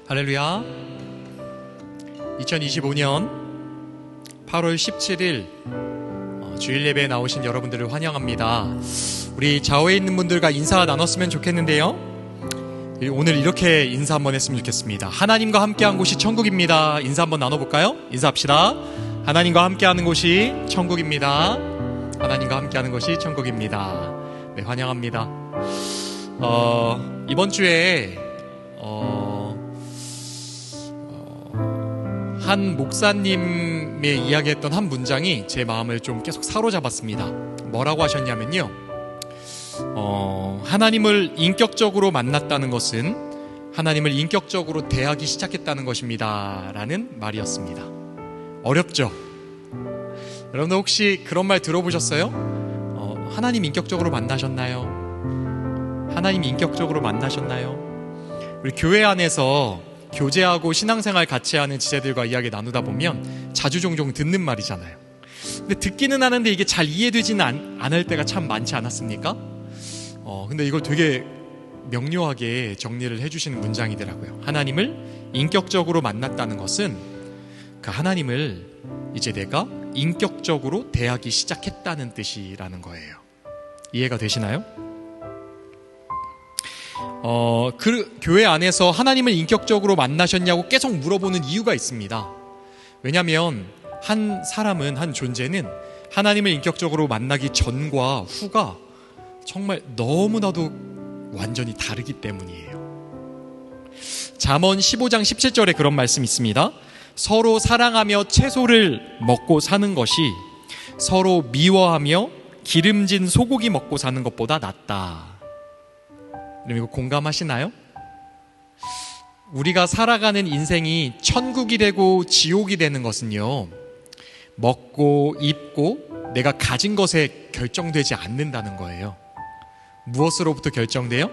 할렐루야. 2025년 8월 17일 주일 예배에 나오신 여러분들을 환영합니다. 우리 좌우에 있는 분들과 인사 나눴으면 좋겠는데요. 오늘 이렇게 인사 한번 했으면 좋겠습니다. 하나님과 함께한 곳이 천국입니다. 인사 한번 나눠볼까요? 인사합시다. 하나님과 함께하는 곳이 천국입니다. 하나님과 함께하는 곳이 천국입니다. 네, 환영합니다. 이번 주에 한 목사님의 이야기했던 한 문장이 제 마음을 좀 계속 사로잡았습니다. 뭐라고 하셨냐면요, 하나님을 인격적으로 만났다는 것은 하나님을 인격적으로 대하기 시작했다는 것입니다 라는 말이었습니다. 어렵죠? 여러분들 혹시 그런 말 들어보셨어요? 하나님 인격적으로 만나셨나요? 하나님 인격적으로 만나셨나요? 우리 교회 안에서 교제하고 신앙생활 같이 하는 지체들과 이야기 나누다 보면 자주 종종 듣는 말이잖아요. 근데 듣기는 하는데 이게 잘 이해되지는 않을 때가 참 많지 않았습니까? 근데 이걸 되게 명료하게 정리를 해주시는 문장이더라고요. 하나님을 인격적으로 만났다는 것은 그 하나님을 이제 내가 인격적으로 대하기 시작했다는 뜻이라는 거예요. 이해가 되시나요? 그 교회 안에서 하나님을 인격적으로 만나셨냐고 계속 물어보는 이유가 있습니다. 왜냐하면 한 사람은, 한 존재는 하나님을 인격적으로 만나기 전과 후가 정말 너무나도 완전히 다르기 때문이에요. 잠언 15장 17절에 그런 말씀이 있습니다. 서로 사랑하며 채소를 먹고 사는 것이 서로 미워하며 기름진 소고기 먹고 사는 것보다 낫다. 이거 공감하시나요? 우리가 살아가는 인생이 천국이 되고 지옥이 되는 것은요, 먹고 입고 내가 가진 것에 결정되지 않는다는 거예요. 무엇으로부터 결정돼요?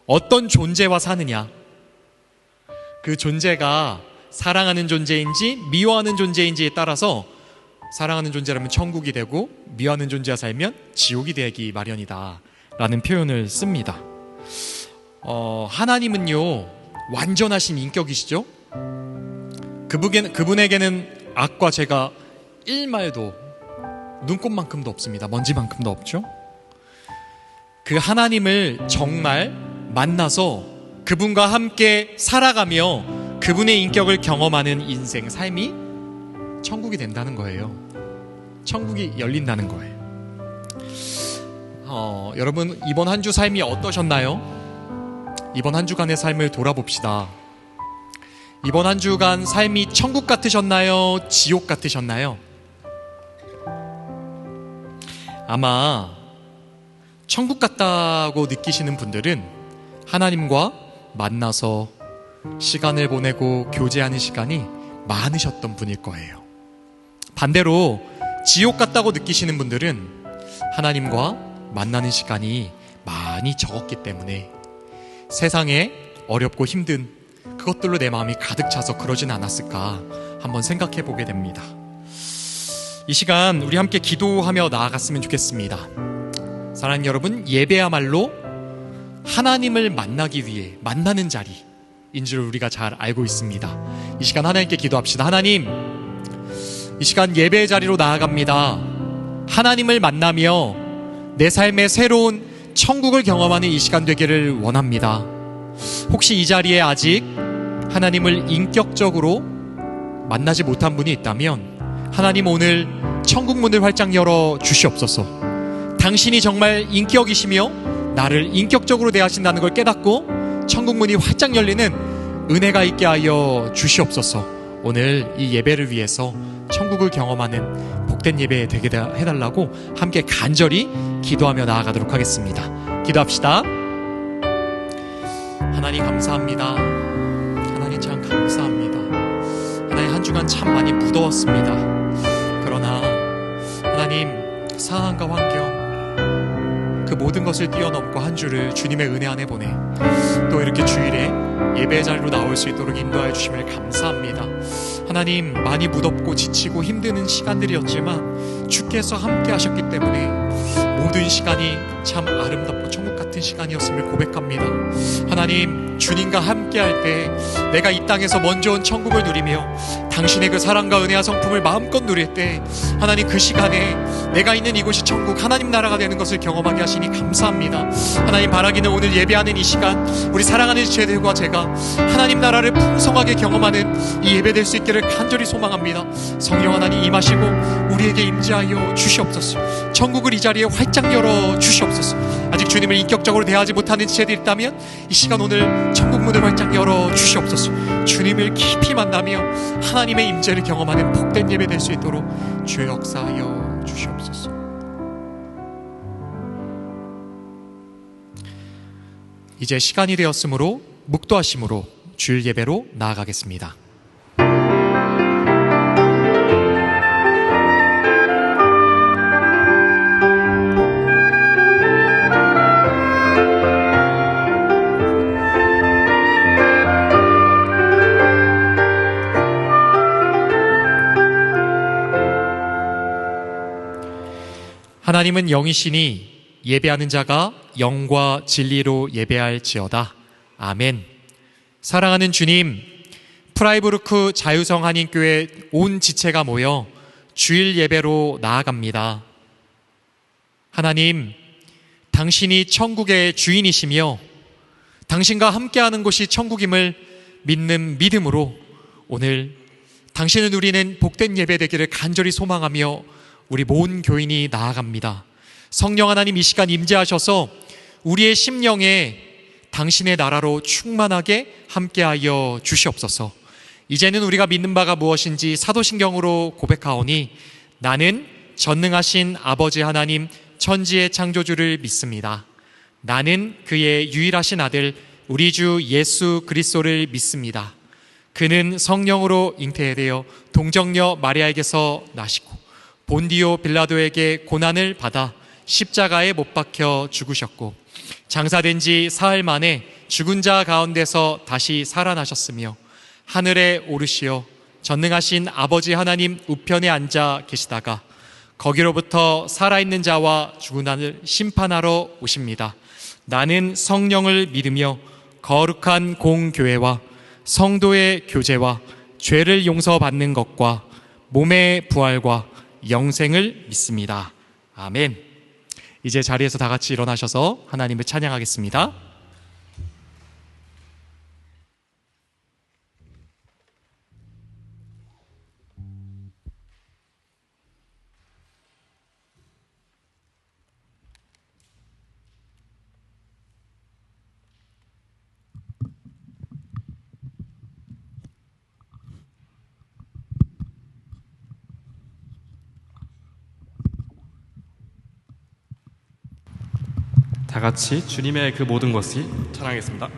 어떤 존재와 사느냐, 그 존재가 사랑하는 존재인지 미워하는 존재인지에 따라서 사랑하는 존재라면 천국이 되고 미워하는 존재와 살면 지옥이 되기 마련이다 라는 표현을 씁니다. 하나님은요, 완전하신 인격이시죠? 그분에게는 악과 죄가 일말도, 눈꼽만큼도 없습니다. 먼지만큼도 없죠? 그 하나님을 정말 만나서 그분과 함께 살아가며 그분의 인격을 경험하는 인생, 삶이 천국이 된다는 거예요. 천국이 열린다는 거예요. 여러분, 이번 한 주 삶이 어떠셨나요? 이번 한 주간의 삶을 돌아봅시다. 이번 한 주간 삶이 천국 같으셨나요? 지옥 같으셨나요? 아마 천국 같다고 느끼시는 분들은 하나님과 만나서 시간을 보내고 교제하는 시간이 많으셨던 분일 거예요. 반대로 지옥 같다고 느끼시는 분들은 하나님과 만나는 시간이 많이 적었기 때문에 세상에 어렵고 힘든 그것들로 내 마음이 가득 차서 그러진 않았을까 한번 생각해 보게 됩니다. 이 시간 우리 함께 기도하며 나아갔으면 좋겠습니다. 사랑하는 여러분, 예배야말로 하나님을 만나기 위해 만나는 자리인 줄 우리가 잘 알고 있습니다. 이 시간 하나님께 기도합시다. 하나님, 이 시간 예배의 자리로 나아갑니다. 하나님을 만나며 내 삶의 새로운 천국을 경험하는 이 시간 되기를 원합니다. 혹시 이 자리에 아직 하나님을 인격적으로 만나지 못한 분이 있다면 하나님, 오늘 천국 문을 활짝 열어 주시옵소서. 당신이 정말 인격이시며 나를 인격적으로 대하신다는 걸 깨닫고 천국 문이 활짝 열리는 은혜가 있게 하여 주시옵소서. 오늘 이 예배를 위해서 천국을 경험하는 복된 예배 되게 해달라고 함께 간절히 기도하며 나아가도록 하겠습니다. 기도합시다. 하나님 감사합니다. 하나님 참 감사합니다. 하나님, 한 주간 참 많이 무더웠습니다. 그러나 하나님, 상황과 환경 그 모든 것을 뛰어넘고 한 주를 주님의 은혜 안에 보내 또 이렇게 주일에 예배 자리로 나올 수 있도록 인도하여 주심을 감사합니다. 하나님, 많이 무덥고 지치고 힘드는 시간들이었지만 주께서 함께 하셨기 때문에 모든 시간이 참 아름답고 천국 같은 시간이었음을 고백합니다. 하나님, 주님과 함께할 때 내가 이 땅에서 먼저 온 천국을 누리며 당신의 그 사랑과 은혜와 성품을 마음껏 누릴 때 하나님 그 시간에 내가 있는 이곳이 천국 하나님 나라가 되는 것을 경험하게 하시니 감사합니다. 하나님 바라기는 오늘 예배하는 이 시간 우리 사랑하는 제들과 제가 하나님 나라를 풍성하게 경험하는 이 예배 될 수 있기를 간절히 소망합니다. 성령 하나님 임하시고 우리에게 임재하여 주시옵소서. 천국을 이 자리에 활짝 열어 주시옵소서. 아직 주님을 인격적으로 대하지 못하는 지체들이 있다면 이 시간 오늘 천국 문을 활짝 열어 주시옵소서. 주님을 깊이 만나며 하나님의 임재를 경험하는 복된 예배 될 수 있도록 주의 역사하여 주시옵소서. 이제 시간이 되었으므로 묵도하심으로 주일 예배로 나아가겠습니다. 하나님은 영이시니 예배하는 자가 영과 진리로 예배할지어다. 아멘. 사랑하는 주님, 프라이부르크 자유성 한인교회 온 지체가 모여 주일 예배로 나아갑니다. 하나님, 당신이 천국의 주인이시며 당신과 함께하는 곳이 천국임을 믿는 믿음으로 오늘 당신을 누리는 복된 예배 되기를 간절히 소망하며 우리 모든 교인이 나아갑니다. 성령 하나님 이 시간 임재하셔서 우리의 심령에 당신의 나라로 충만하게 함께하여 주시옵소서. 이제는 우리가 믿는 바가 무엇인지 사도신경으로 고백하오니 나는 전능하신 아버지 하나님 천지의 창조주를 믿습니다. 나는 그의 유일하신 아들 우리 주 예수 그리스도를 믿습니다. 그는 성령으로 잉태되어 동정녀 마리아에게서 나시고 본디오 빌라도에게 고난을 받아 십자가에 못 박혀 죽으셨고 장사된 지 사흘 만에 죽은 자 가운데서 다시 살아나셨으며 하늘에 오르시어 전능하신 아버지 하나님 우편에 앉아 계시다가 거기로부터 살아있는 자와 죽은 자를 심판하러 오십니다. 나는 성령을 믿으며 거룩한 공교회와 성도의 교제와 죄를 용서받는 것과 몸의 부활과 영생을 믿습니다. 아멘. 이제 자리에서 다 같이 일어나셔서 하나님을 찬양하겠습니다. 다 같이 주님의 그 모든 것을 찬양하겠습니다.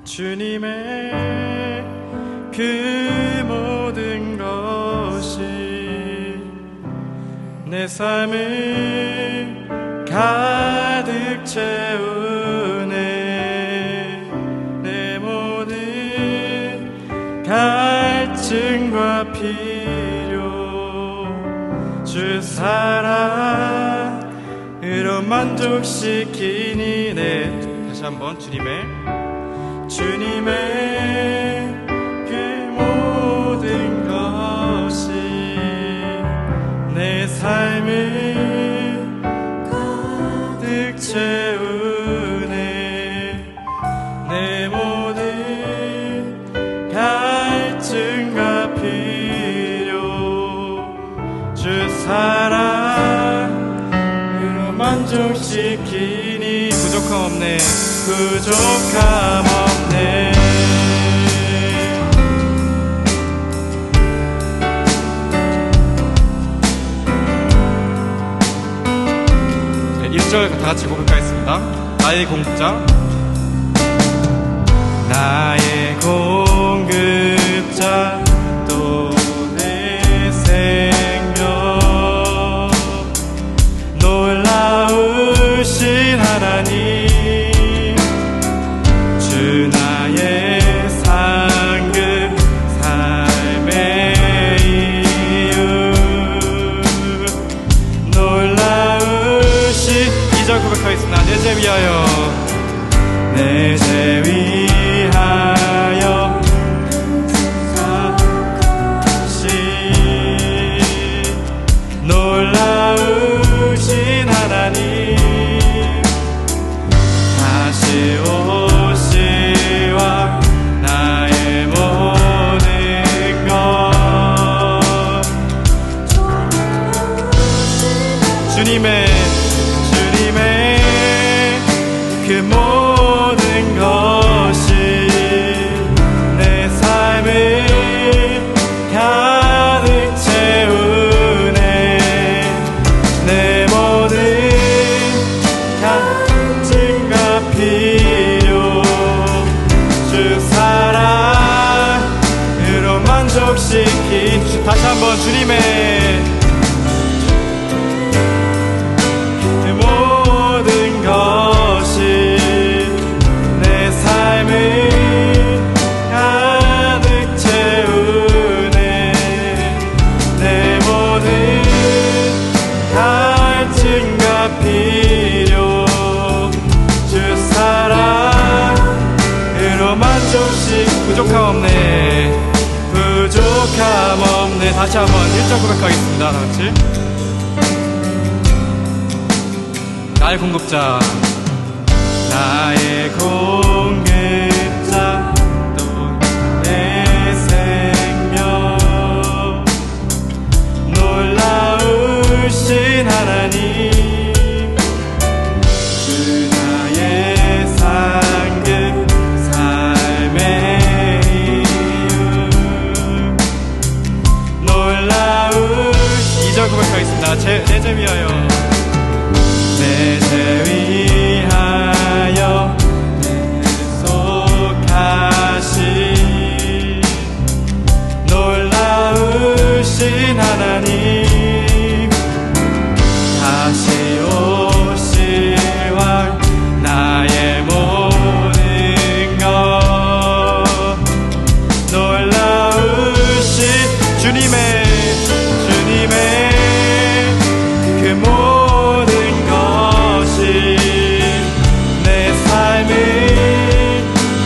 주님의 그 모든 것이 내 삶을 가득 채우네. 내 모든 갈증과 필요 주 사랑으로 만족시키니. 네, 다시 한번 주님의 그 모든 것이 내 삶을 가득 채우네. 내 모든 갈증과 필요 주 사랑으로 만족시키니. 부족함 없네, 부족함 없네. 네, 1절 다 같이 고백하겠습니다. 나의 공급자, 나의 공급자 또 내 생명 놀라우신 하나님. 2절 고백하겠습니다. 내 죄 위하여, 내 죄 위하여 놀라우신 하나님, 다시 오시와 나의 모든 것 주님의 그 모든 것이 내 삶을 가득 채우네. 내 모든 갈증과 필요 주 사랑으로 만족시킨 다시 한번 주님의 그 모든 것이 내 삶을 가득 채우네. 내 모든 갈증과 필요 주 사랑으로 부족함 없네, 부족함 없네. 다시 한번 1절 고백하겠습니다. 다같이. 나의 공급자, 나의 공급자, 또 내 생명, 놀라우신 하나님, 주 나의 상급, 삶의 이유, 놀라우신 2절 고백하겠습니다. 내 죄 위하여, 내 죄 위하여 속하신 놀라우신 하나님, 다시 오시와 나의 모든 것 놀라우신 주님의 그 모든 것이 내 삶을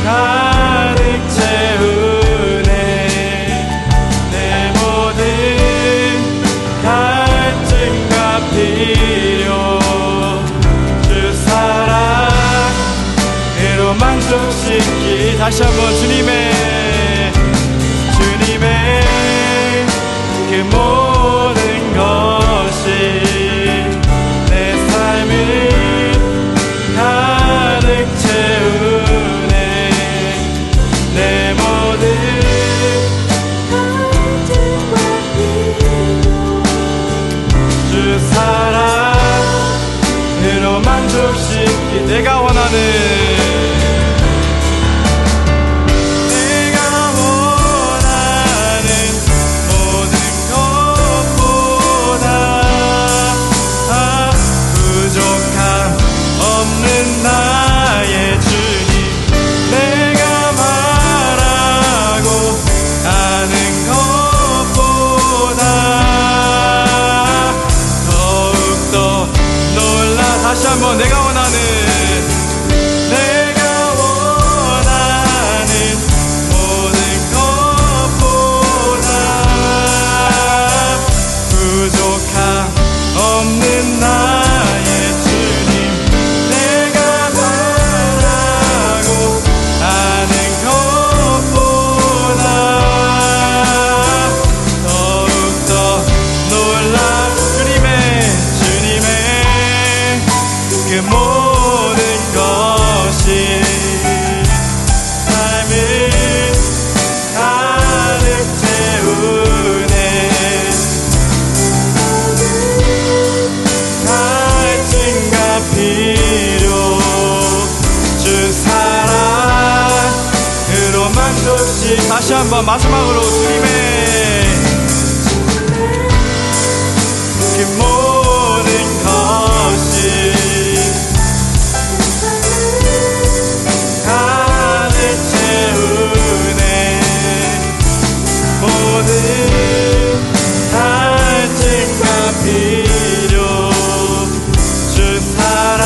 가득 채우네. 내 모든 갈증과 필요 주 사랑으로 만족시키 다시 한번 주님의 그 모든 것이 내 삶을 가득 채우네. 내 모든 주 사랑으로 만족시키 내가 원하는 모든 것보다 부족함 없는 나의 주님, 내가 말하고 아는 것보다 더욱더 놀라. 다시 한번 내가 원하는 모든 것보다 부족함 없는 나의 주님, 내가 바라고 아는 것보다 더욱더 놀라. 주님의 그 모든 것이 삶을 가득 채우네. 갈증과 필요 주 사랑으로 만족시 다시 한번 마지막으로 주님의 그 모든 것이 가득 채우네. 모든 갈증과 필요 주 사랑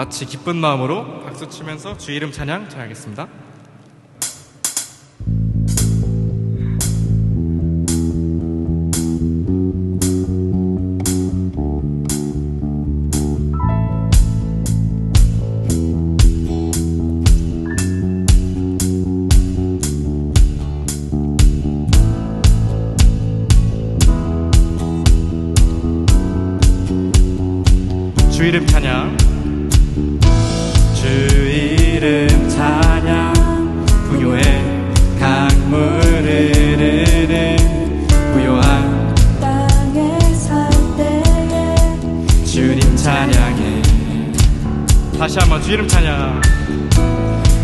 같이 기쁜 마음으로 박수 치면서 주 이름 찬양 전하겠습니다. 주 이름 찬양. 주 이름 찬양. 부요의 강물을 흐르는 부요한 땅에 살 때에 주님 찬양해. 다시 한번 주 이름 찬양.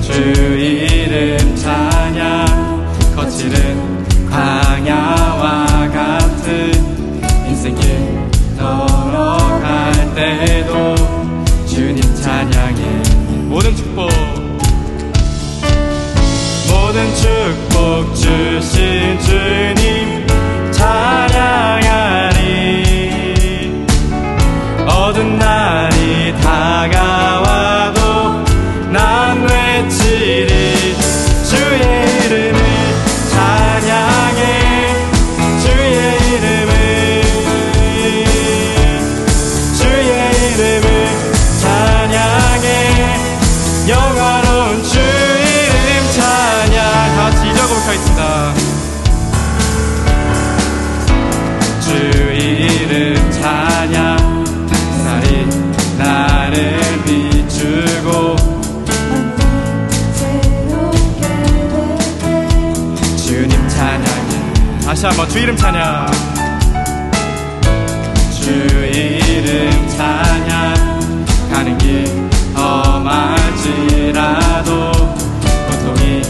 주 이름 찬양. 거칠은 광야와 같은 인생길 걸어갈 때도 주님 찬양해. 모든 축복 주신 주님 찬양하리. 어두운 날이 다가와도 난 외치리. 주의 이름을 찬양해. 주의 이름을 찬양해. 영화로운 주 이름 찬양. 다같이 잊어보도록 하겠습니다. 주 이름 찬양. 햇살이 나를 비추고 새롭게 될 때 주님 찬양해. 다시 한번 주 이름 찬양. 주 이름 찬양. 가는 길 험할지라도 고통이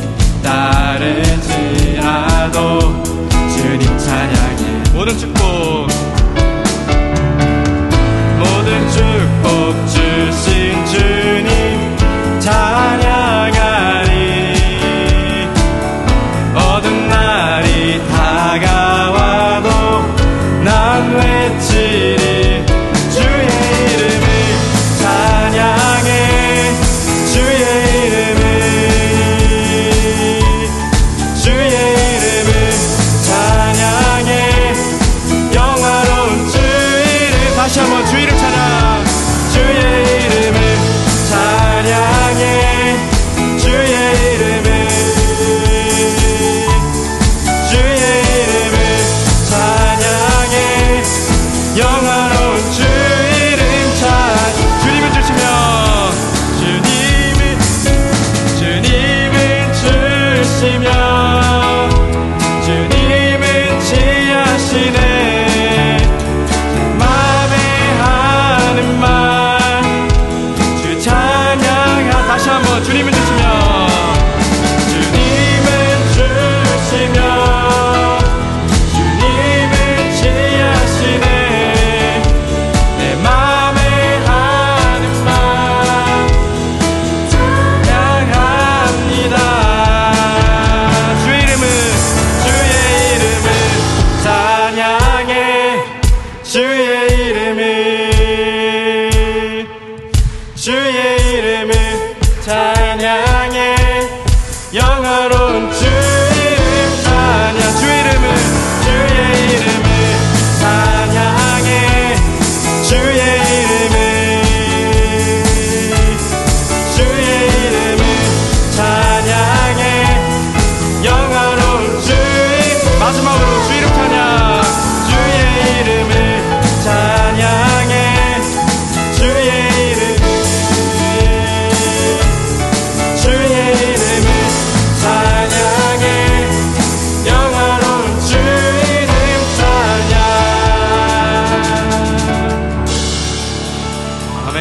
따르지라도 주님 찬양해. 모든 축복 주신 주님 찬양하리. 어두운 날이 다가와도 난 외치리. 주의 이름을 찬양해. 주의 이름을 찬양해. 영화로운 주 이름. 다시 한번 주 이름 찬양. 주의 이름을 찬양해. 주의 이름을 찬양해. 영화로운 주 이름 주님을 주시며 주님은 주시며 주님은 지하시네. 맘에 하는 말 주 찬양하. 다시 한번 주님은 주시며 주님은 주시며 주님은 지하시네. 내 맘에 하는 말 찬양합니다. 주의 이름을 찬양해. 주의 이름을 찬양해. 영화로운 주 이름 찬양. 주의 이름을 찬양해. 주의 이름을 찬양해. 영화로운 주 이름. 마지막으로 주 이름 찬양. 주의 이름을 찬양해. 주의 이름을 찬양해. 영화로운 주 이름 찬양. 아멘.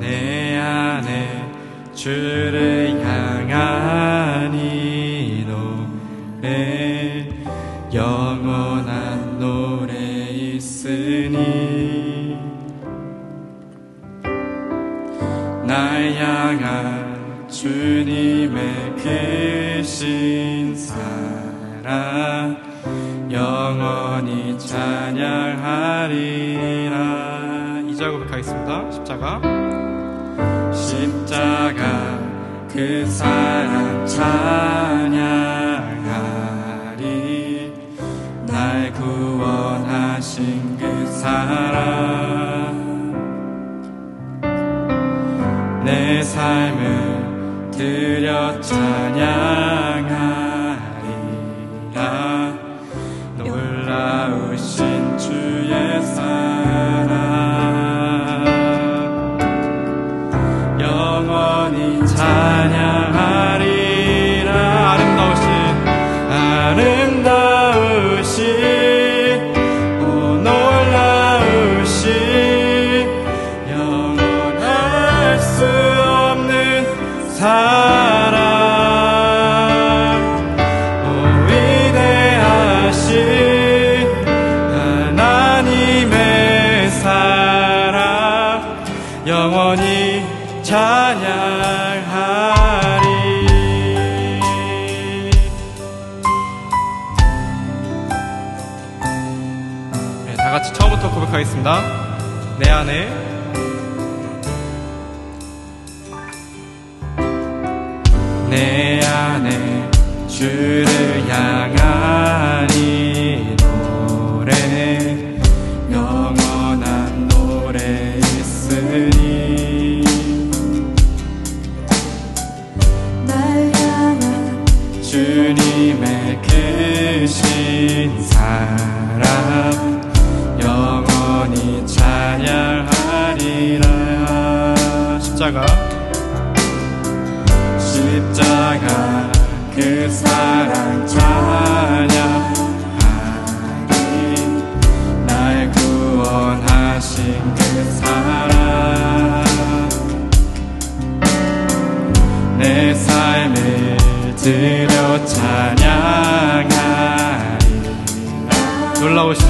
내 안에 주를 향한 이도 노래 영원한 노래 있으니 날 향한 주님의 크신 사랑 영원히 찬양하리라. 2절 고백하겠습니다. 십자가 그 사랑 찬양하리. 날 구원하신 그 사랑 내 삶을 드려 찬양하리라. 놀라우신 주의 사랑 영원히 찬양하리라. 아름다우신 오 놀라우신 영원할 수 없는 사랑 오 위대하신 하나님의 사랑 영원히 찬양하리. 네, 다 같이 처음부터 고백하겠습니다. 내 안에 주를 향한 이 노래 영원한 노래 있으니 날 향한 주님의 크신 사랑 영원히 찬양하리라. 십자가 그 사랑 찬양하리. 날 구원하신 그 사랑 내 삶을 드려 찬양하리. 놀라우신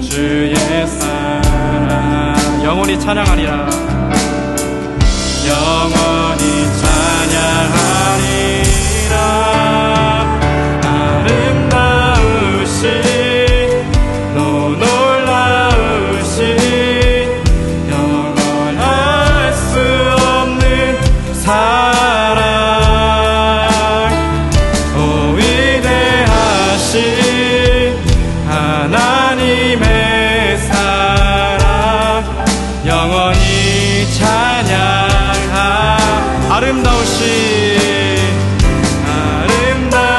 주의 사랑 영원히 찬양하리라. 영원히 찬양하리라. 아름다우신 놀라우신 영원할 수 없는 사랑 오 위대하신 하나님의 사랑 영원히 찬양. 아름다우신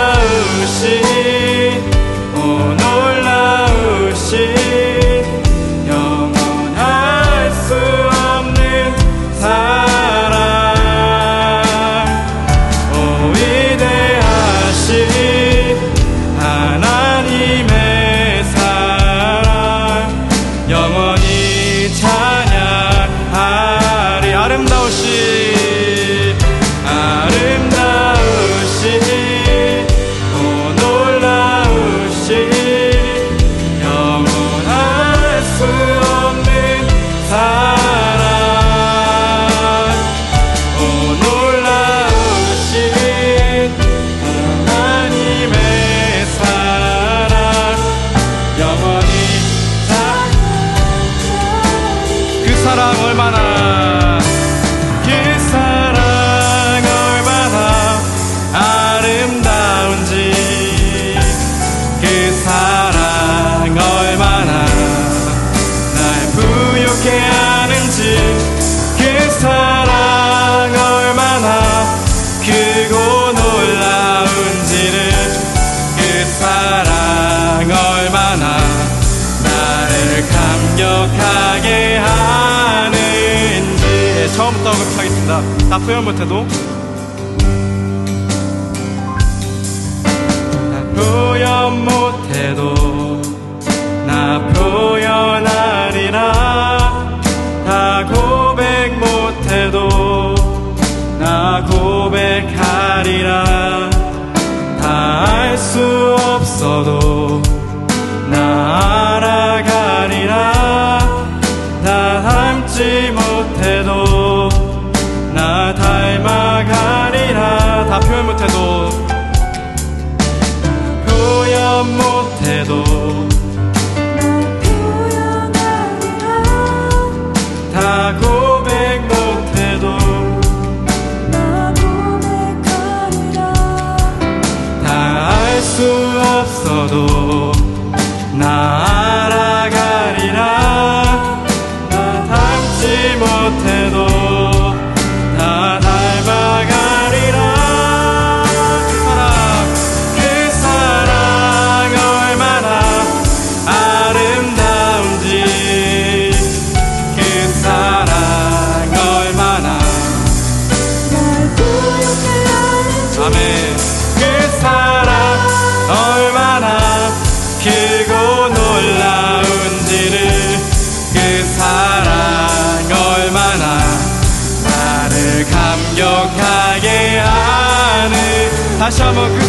오 놀라우신 영원할 수 없는 사랑 오 위대하신 하나님의 사랑 영원히 찬양하리. 감격하게 하는지. 처음부터 하겠습니다. 나 표현 못해도 나 표현하리라. 다 고백 못해도 나 고백하리라. 다시 한번 그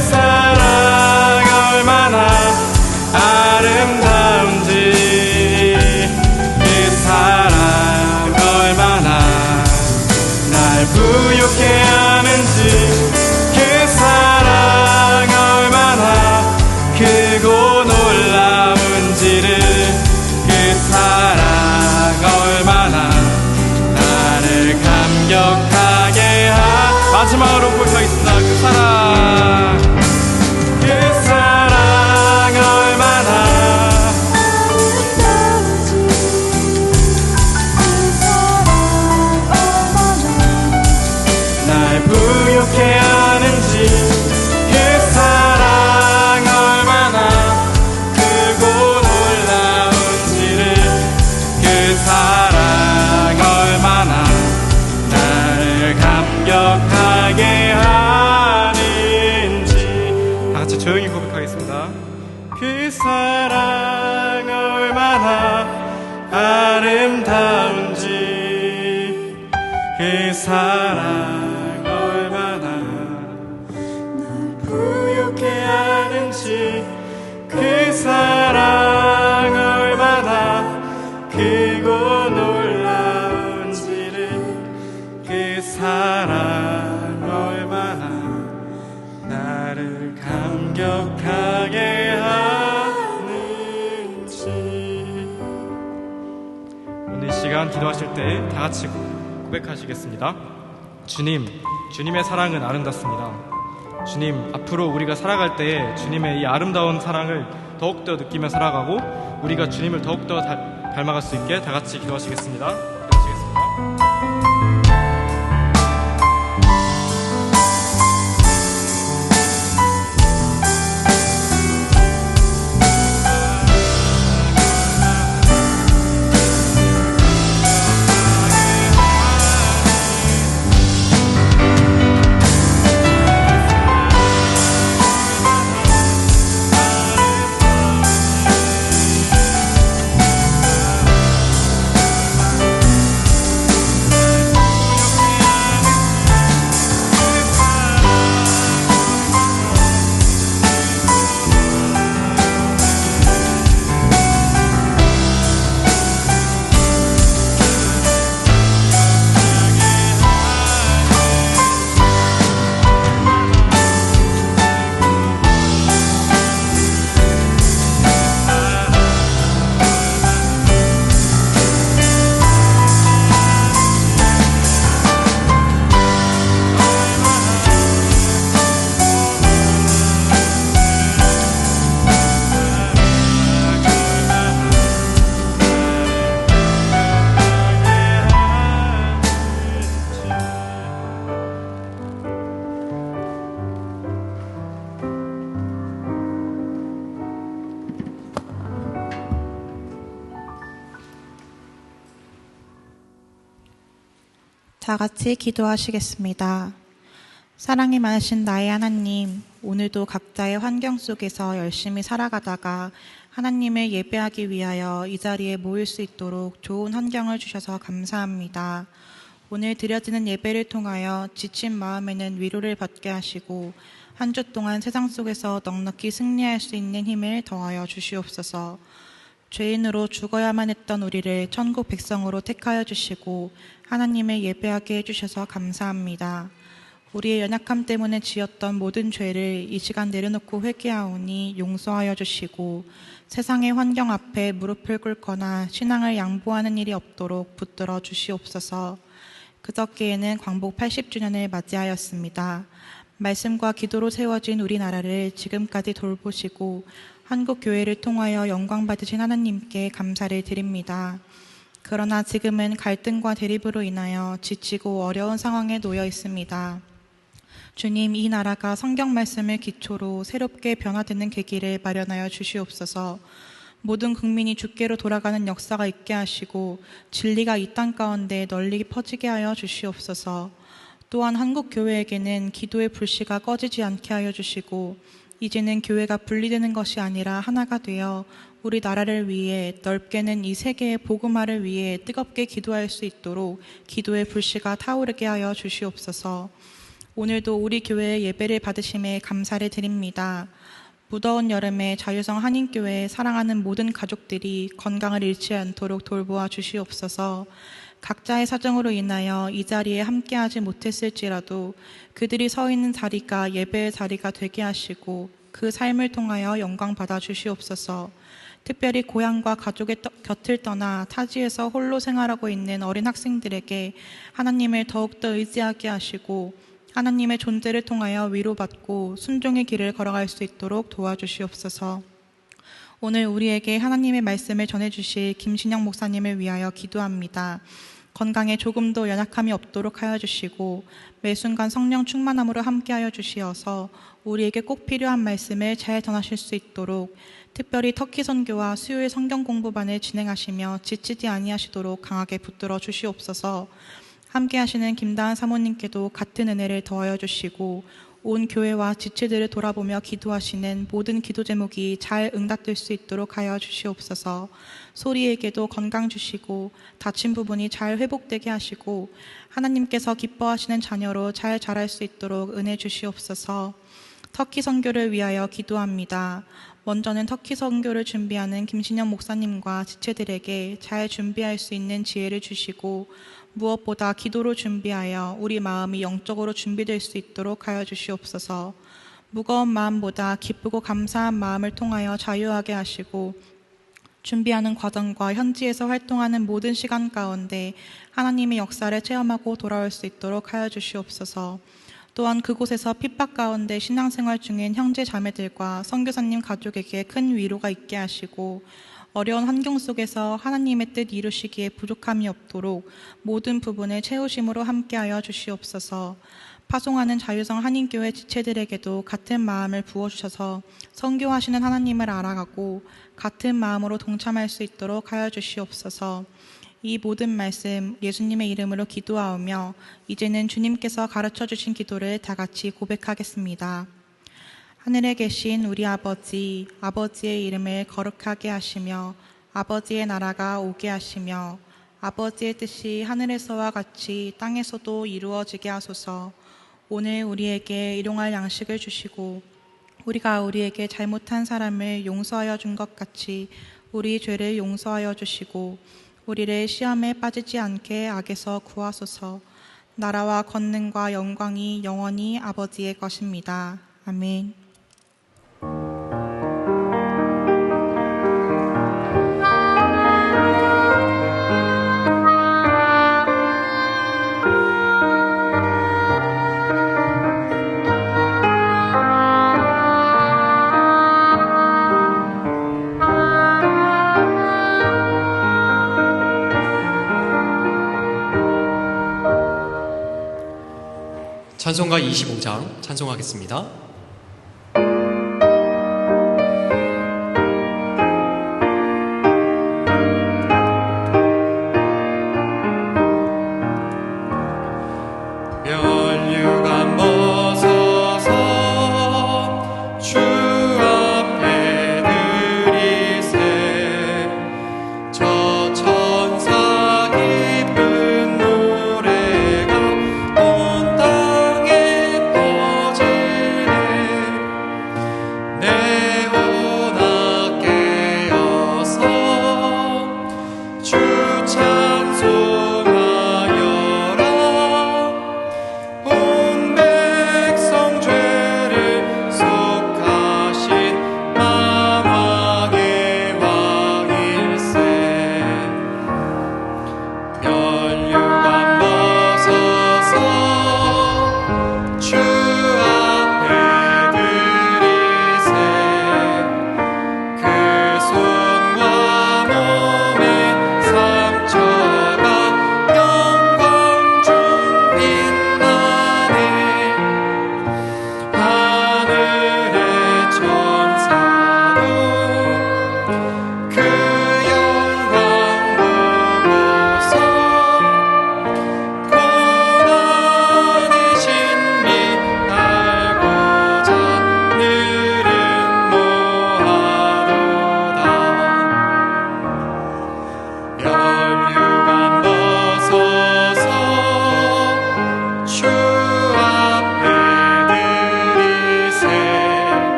사랑 얼마나 아름다운지 그 사랑 얼마나 날 부욕해 하는지 그 사랑 얼마나 크고 놀라운지를 그 사랑 얼마나 나를 감격하게 마지막으로 고백하겠습니다. 그 사랑 얼마나 날 부욕해 하는지 그 사랑 얼마나 크고 놀라운지를 그 사랑 얼마나 나를 감격하게 하는지 다 같이 조용히 고백하겠습니다. 그 사랑 얼마나 아름다운지 그 사랑 얼마나 날 부욕해 하는지 그 사랑 얼마나 크고 놀라운지를 그 사랑 얼마나 나를 감격하게 하는지. 오늘 이 시간 기도하실 때 다 같이 고백하시겠습니다. 주님의 사랑은 아름답습니다. 주님, 앞으로 우리가 살아갈 때 주님의 이 아름다운 사랑을 더욱더 느끼며 살아가고 우리가 주님을 더욱더 닮아갈 수 있게 다 같이 기도하시겠습니다. 기도하시겠습니다. 다 같이 기도하시겠습니다. 사랑이 많으신 나의 하나님, 오늘도 각자의 환경 속에서 열심히 살아가다가 하나님을 예배하기 위하여 이 자리에 모일 수 있도록 좋은 환경을 주셔서 감사합니다. 오늘 드려지는 예배를 통하여 지친 마음에는 위로를 받게 하시고 한 주 동안 세상 속에서 넉넉히 승리할 수 있는 힘을 더하여 주시옵소서. 죄인으로 죽어야만 했던 우리를 천국 백성으로 택하여 주시고 하나님을 예배하게 해주셔서 감사합니다. 우리의 연약함 때문에 지었던 모든 죄를 이 시간 내려놓고 회개하오니 용서하여 주시고 세상의 환경 앞에 무릎을 꿇거나 신앙을 양보하는 일이 없도록 붙들어 주시옵소서. 그저께에는 광복 80주년을 맞이하였습니다. 말씀과 기도로 세워진 우리나라를 지금까지 돌보시고 한국교회를 통하여 영광 받으신 하나님께 감사를 드립니다. 그러나 지금은 갈등과 대립으로 인하여 지치고 어려운 상황에 놓여 있습니다. 주님, 이 나라가 성경 말씀을 기초로 새롭게 변화되는 계기를 마련하여 주시옵소서. 모든 국민이 주께로 돌아가는 역사가 있게 하시고 진리가 이 땅 가운데 널리 퍼지게 하여 주시옵소서. 또한 한국 교회에게는 기도의 불씨가 꺼지지 않게 하여 주시고 이제는 교회가 분리되는 것이 아니라 하나가 되어 우리 나라를 위해 넓게는 이 세계의 복음화를 위해 뜨겁게 기도할 수 있도록 기도의 불씨가 타오르게 하여 주시옵소서. 오늘도 우리 교회의 예배를 받으심에 감사를 드립니다. 무더운 여름에 자유성 한인교회에 사랑하는 모든 가족들이 건강을 잃지 않도록 돌보아 주시옵소서. 각자의 사정으로 인하여 이 자리에 함께하지 못했을지라도 그들이 서 있는 자리가 예배의 자리가 되게 하시고 그 삶을 통하여 영광 받아 주시옵소서. 특별히 고향과 가족의 곁을 떠나 타지에서 홀로 생활하고 있는 어린 학생들에게 하나님을 더욱더 의지하게 하시고 하나님의 존재를 통하여 위로받고 순종의 길을 걸어갈 수 있도록 도와주시옵소서. 오늘 우리에게 하나님의 말씀을 전해주실 김신영 목사님을 위하여 기도합니다. 건강에 조금도 연약함이 없도록 하여 주시고 매 순간 성령 충만함으로 함께하여 주시어서 우리에게 꼭 필요한 말씀을 잘 전하실 수 있도록 특별히 터키 선교와 수요일 성경 공부반을 진행하시며 지치지 아니하시도록 강하게 붙들어 주시옵소서. 함께 하시는 김다은 사모님께도 같은 은혜를 더하여 주시고 온 교회와 지체들을 돌아보며 기도하시는 모든 기도 제목이 잘 응답될 수 있도록 하여 주시옵소서. 소리에게도 건강 주시고 다친 부분이 잘 회복되게 하시고 하나님께서 기뻐하시는 자녀로 잘 자랄 수 있도록 은혜 주시옵소서. 터키 선교를 위하여 기도합니다. 먼저는 터키 선교를 준비하는 김신영 목사님과 지체들에게 잘 준비할 수 있는 지혜를 주시고 무엇보다 기도로 준비하여 우리 마음이 영적으로 준비될 수 있도록 하여 주시옵소서. 무거운 마음보다 기쁘고 감사한 마음을 통하여 자유하게 하시고 준비하는 과정과 현지에서 활동하는 모든 시간 가운데 하나님의 역사를 체험하고 돌아올 수 있도록 하여 주시옵소서. 또한 그곳에서 핍박 가운데 신앙생활 중인 형제 자매들과 선교사님 가족에게 큰 위로가 있게 하시고 어려운 환경 속에서 하나님의 뜻 이루시기에 부족함이 없도록 모든 부분을 채우심으로 함께하여 주시옵소서. 파송하는 자유성 한인교회 지체들에게도 같은 마음을 부어주셔서 선교하시는 하나님을 알아가고 같은 마음으로 동참할 수 있도록 하여 주시옵소서. 이 모든 말씀 예수님의 이름으로 기도하오며 이제는 주님께서 가르쳐 주신 기도를 다 같이 고백하겠습니다. 하늘에 계신 우리 아버지, 아버지의 이름을 거룩하게 하시며 아버지의 나라가 오게 하시며 아버지의 뜻이 하늘에서와 같이 땅에서도 이루어지게 하소서. 오늘 우리에게 일용할 양식을 주시고 우리가 우리에게 잘못한 사람을 용서하여 준 것 같이 우리 죄를 용서하여 주시고 우리를 시험에 빠지지 않게 악에서 구하소서. 나라와 권능과 영광이 영원히 아버지의 것입니다. 아멘. 찬송가 25장 찬송하겠습니다. 면류관 벗어서 주 앞에 드리세 저 천사 기쁜 노래가 온 땅에 퍼지네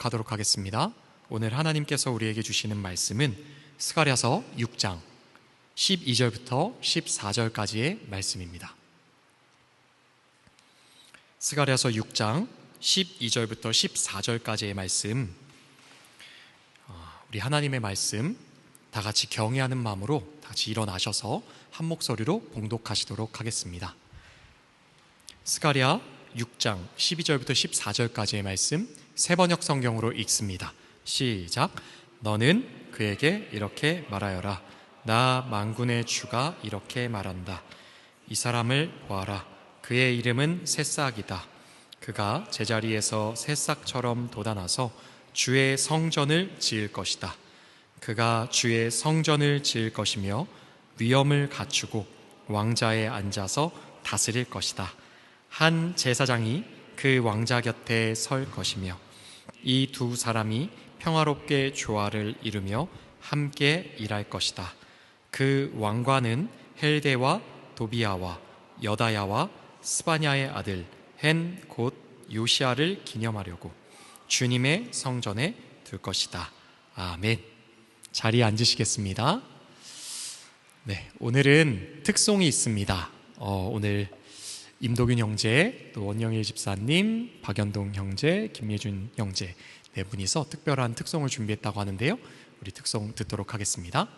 교독하도록 하겠습니다. 오늘 하나님께서 우리에게 주시는 말씀은 스가랴서 6장 12절부터 14절까지의 말씀입니다. 스가랴서 6장 12절부터 14절까지의 말씀, 우리 하나님의 말씀 다 같이 경외하는 마음으로 다 같이 일어나셔서 한 목소리로 봉독하시도록 하겠습니다. 스가랴 6장 12절부터 14절까지의 말씀 세번역 성경으로 읽습니다. 시작. 너는 그에게 이렇게 말하여라. 나 만군의 주가 이렇게 말한다. 이 사람을 보아라. 그의 이름은 새싹이다. 그가 제자리에서 새싹처럼 돋아나서 주의 성전을 지을 것이다. 그가 주의 성전을 지을 것이며 위엄을 갖추고 왕자에 앉아서 다스릴 것이다. 한 제사장이 그 왕자 곁에 설 것이며 이 두 사람이 평화롭게 조화를 이루며 함께 일할 것이다. 그 왕관은 헬데와 도비야와 여다야와 스바냐의 아들 헨 곧 요시아를 기념하려고 주님의 성전에 둘 것이다. 아멘. 자리에 앉으시겠습니다. 네, 오늘은 특송이 있습니다. 오늘 임도균 형제, 또 원영일 집사님, 박연동 형제, 김예준 형제 네 분이서 특별한 특송을 준비했다고 하는데요. 우리 특송 듣도록 하겠습니다.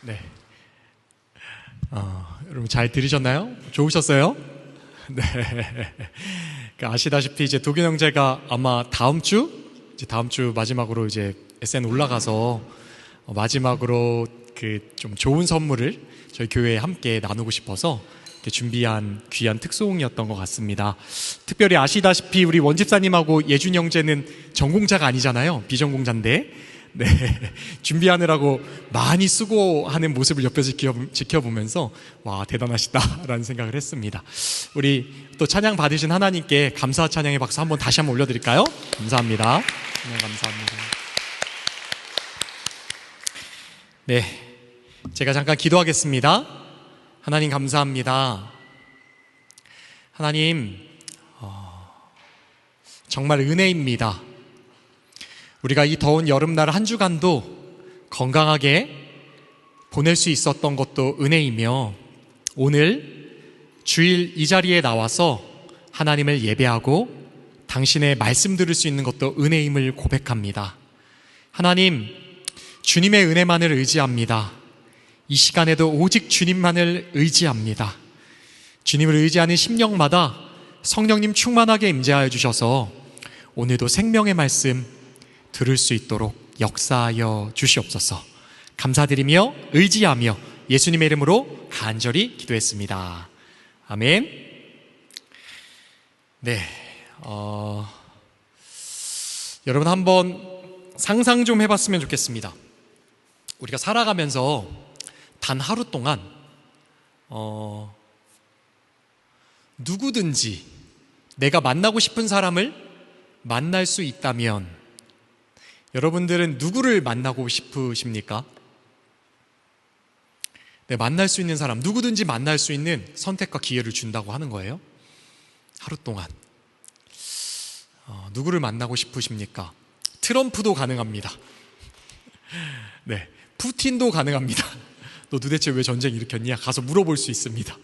네. 여러분 잘 들으셨나요? 좋으셨어요? 네. 아시다시피 이제 도균 형제가 아마 다음 주 마지막으로 이제 SN 올라가서 마지막으로 그 좀 좋은 선물을 저희 교회에 함께 나누고 싶어서 준비한 귀한 특송이었던 것 같습니다. 특별히 아시다시피 우리 원집사님하고 예준 형제는 전공자가 아니잖아요. 비전공자인데 네, 준비하느라고 많이 수고하는 모습을 옆에서 지켜보면서 와 대단하시다라는 생각을 했습니다. 우리 또 찬양 받으신 하나님께 감사 찬양의 박수 다시 한번 올려드릴까요? 감사합니다. 네, 감사합니다. 네, 제가 잠깐 기도하겠습니다. 하나님 감사합니다. 하나님 정말 은혜입니다. 우리가 이 더운 여름날 한 주간도 건강하게 보낼 수 있었던 것도 은혜이며 오늘 주일 이 자리에 나와서 하나님을 예배하고 당신의 말씀 들을 수 있는 것도 은혜임을 고백합니다. 하나님, 주님의 은혜만을 의지합니다. 이 시간에도 오직 주님만을 의지합니다. 주님을 의지하는 심령마다 성령님 충만하게 임재하여 주셔서 오늘도 생명의 말씀 들을 수 있도록 역사하여 주시옵소서. 감사드리며 의지하며 예수님의 이름으로 간절히 기도했습니다. 아멘. 네, 여러분 한번 상상 좀 해봤으면 좋겠습니다. 우리가 살아가면서 단 하루 동안 누구든지 내가 만나고 싶은 사람을 만날 수 있다면 여러분들은 누구를 만나고 싶으십니까? 네, 만날 수 있는 사람, 누구든지 만날 수 있는 선택과 기회를 준다고 하는 거예요. 하루 동안 누구를 만나고 싶으십니까? 트럼프도 가능합니다. 네, 푸틴도 가능합니다. 너 도대체 왜 전쟁 일으켰냐? 가서 물어볼 수 있습니다.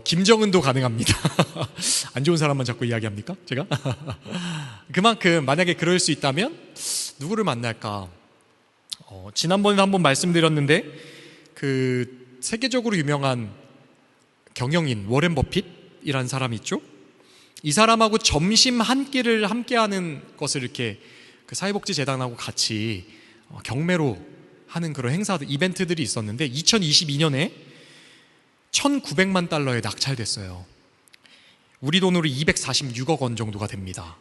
김정은도 가능합니다. 안 좋은 사람만 자꾸 이야기합니까? 제가? 그만큼 만약에 그럴 수 있다면 누구를 만날까? 지난번에 한번 말씀드렸는데 그 세계적으로 유명한 경영인 워렌 버핏이라는 사람이 있죠? 이 사람하고 점심 한 끼를 함께하는 것을 이렇게 그 사회복지재단하고 같이 경매로 하는 그런 행사들, 이벤트들이 있었는데 2022년에 1,900만 달러에 낙찰됐어요. 우리 돈으로 246억 원 정도가 됩니다.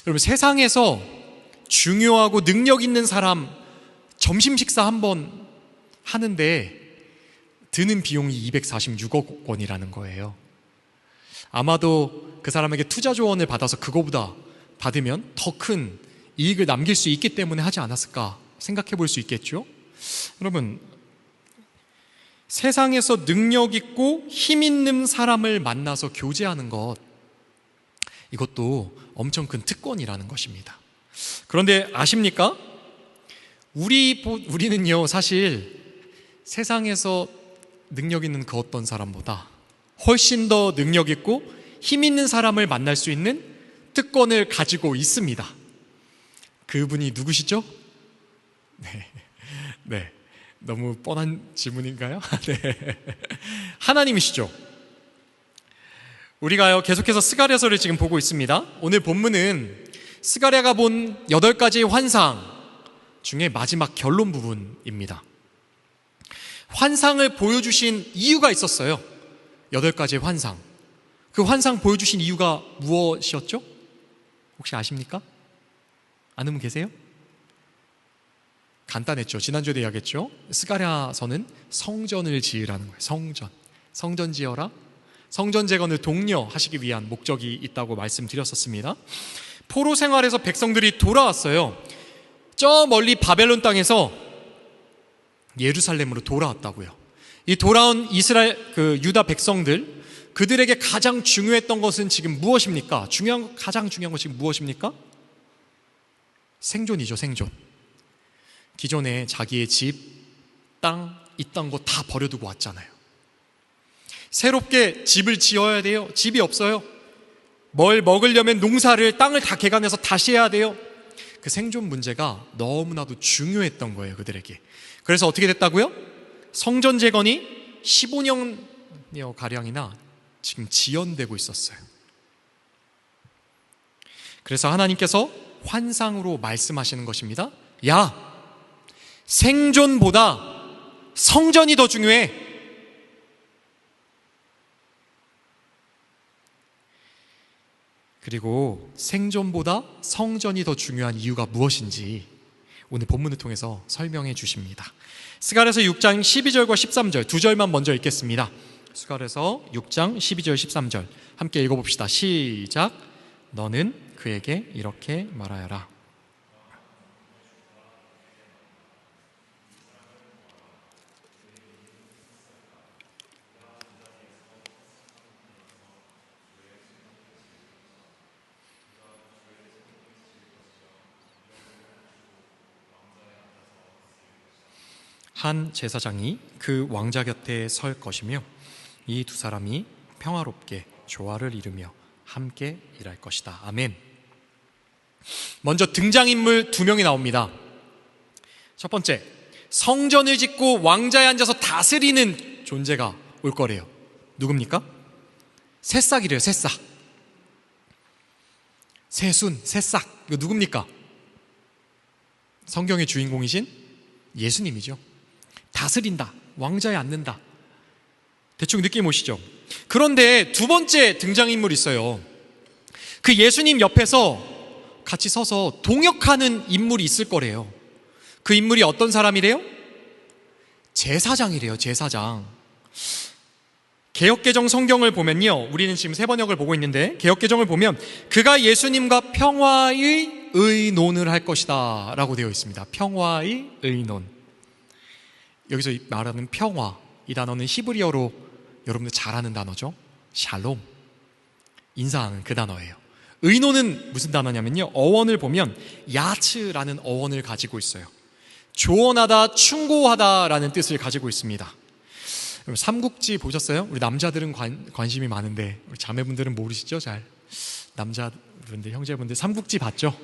여러분, 세상에서 중요하고 능력 있는 사람 점심 식사 한번 하는데 드는 비용이 246억 원이라는 거예요. 아마도 그 사람에게 투자 조언을 받아서 그거보다 받으면 더 큰 이익을 남길 수 있기 때문에 하지 않았을까 생각해 볼 수 있겠죠? 여러분, 세상에서 능력 있고 힘 있는 사람을 만나서 교제하는 것, 이것도 엄청 큰 특권이라는 것입니다. 그런데 아십니까? 우리는요, 사실 세상에서 능력 있는 그 어떤 사람보다 훨씬 더 능력 있고 힘 있는 사람을 만날 수 있는 특권을 가지고 있습니다. 그분이 누구시죠? 네. 너무 뻔한 질문인가요? 네. 하나님이시죠. 우리가요 계속해서 스가랴서를 지금 보고 있습니다. 오늘 본문은 스가랴가 본 8가지의 환상 중에 마지막 결론 부분입니다. 환상을 보여주신 이유가 있었어요. 8가지의 환상. 그 환상 보여주신 이유가 무엇이었죠? 혹시 아십니까? 아는 분 계세요? 간단했죠. 지난주에도 이야기했죠. 스가랴서는 성전을 지으라는 거예요. 성전 지어라. 성전 재건을 독려하시기 위한 목적이 있다고 말씀드렸었습니다. 포로 생활에서 백성들이 돌아왔어요. 저 멀리 바벨론 땅에서 예루살렘으로 돌아왔다고요. 이 돌아온 이스라엘 유다 백성들, 그들에게 가장 중요했던 것은 지금 무엇입니까? 가장 중요한 것이 무엇입니까? 생존이죠. 생존. 기존에 자기의 집, 땅, 있던 거 다 버려두고 왔잖아요. 새롭게 집을 지어야 돼요. 집이 없어요. 뭘 먹으려면 농사를, 땅을 다 개간해서 다시 해야 돼요. 그 생존 문제가 너무나도 중요했던 거예요, 그들에게. 그래서 어떻게 됐다고요? 성전 재건이 15년여 가량이나 지금 지연되고 있었어요. 그래서 하나님께서 환상으로 말씀하시는 것입니다. 야, 생존보다 성전이 더 중요해. 그리고 생존보다 성전이 더 중요한 이유가 무엇인지 오늘 본문을 통해서 설명해 주십니다. 스가랴서 6장 12절과 13절 두 절만 먼저 읽겠습니다. 스가랴서 6장 12절 13절 함께 읽어봅시다. 시작. 너는 그에게 이렇게 말하여라. 한 제사장이 그 왕자 곁에 설 것이며 이 두 사람이 평화롭게 조화를 이루며 함께 일할 것이다. 아멘. 먼저 등장인물 두 명이 나옵니다. 첫 번째, 성전을 짓고 왕자에 앉아서 다스리는 존재가 올 거래요. 누굽니까? 새싹이래요. 새싹. 새순, 새싹. 이거 누굽니까? 성경의 주인공이신 예수님이죠. 다스린다, 왕자에 앉는다. 대충 느낌 오시죠? 그런데 두 번째 등장인물이 있어요. 그 예수님 옆에서 같이 서서 동역하는 인물이 있을 거래요. 그 인물이 어떤 사람이래요? 제사장이래요. 제사장. 개역개정 성경을 보면요, 우리는 지금 세 번역을 보고 있는데 개역개정을 보면 그가 예수님과 평화의 의논을 할 것이다 라고 되어 있습니다. 평화의 의논. 여기서 말하는 평화, 이 단어는 히브리어로 여러분들 잘 아는 단어죠. 샬롬, 인사하는 그 단어예요. 의논은 무슨 단어냐면요, 어원을 보면 야츠라는 어원을 가지고 있어요. 조언하다, 충고하다라는 뜻을 가지고 있습니다. 삼국지 보셨어요? 우리 남자들은 관심이 많은데 우리 자매분들은 모르시죠? 잘. 남자분들, 형제분들 삼국지 봤죠?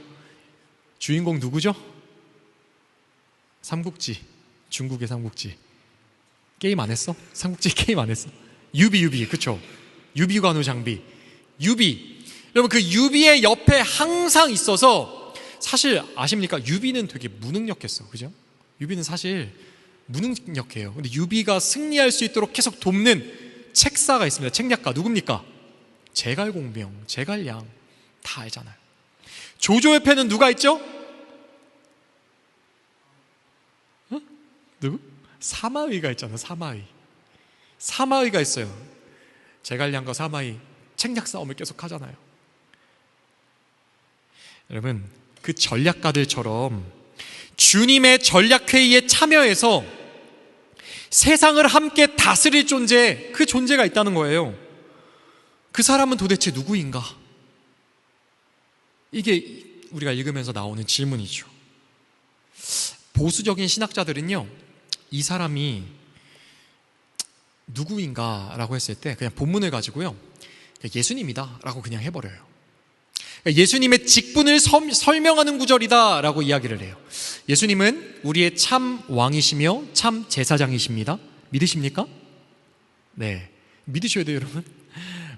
주인공 누구죠? 삼국지, 중국의 삼국지. 게임 안 했어? 삼국지 게임 안 했어? 유비, 그쵸? 유비관우 장비. 유비. 여러분, 그 유비의 옆에 항상 있어서, 사실 아십니까? 유비는 되게 무능력했어. 그죠? 유비는 사실 무능력해요. 근데 유비가 승리할 수 있도록 계속 돕는 책사가 있습니다. 책략가. 누굽니까? 제갈공명, 제갈량. 다 알잖아요. 조조 옆에는 누가 있죠? 누구? 사마의가 있잖아. 사마의가 있어요. 제갈량과 사마의 책략 싸움을 계속 하잖아요. 여러분, 그 전략가들처럼 주님의 전략회의에 참여해서 세상을 함께 다스릴 존재, 그 존재가 있다는 거예요. 그 사람은 도대체 누구인가? 이게 우리가 읽으면서 나오는 질문이죠. 보수적인 신학자들은요, 이 사람이 누구인가 라고 했을 때 그냥 본문을 가지고요, 예수님이다 라고 그냥 해버려요. 예수님의 직분을 설명하는 구절이다 라고 이야기를 해요. 예수님은 우리의 참 왕이시며 참 제사장이십니다. 믿으십니까? 네, 믿으셔야 돼요. 여러분,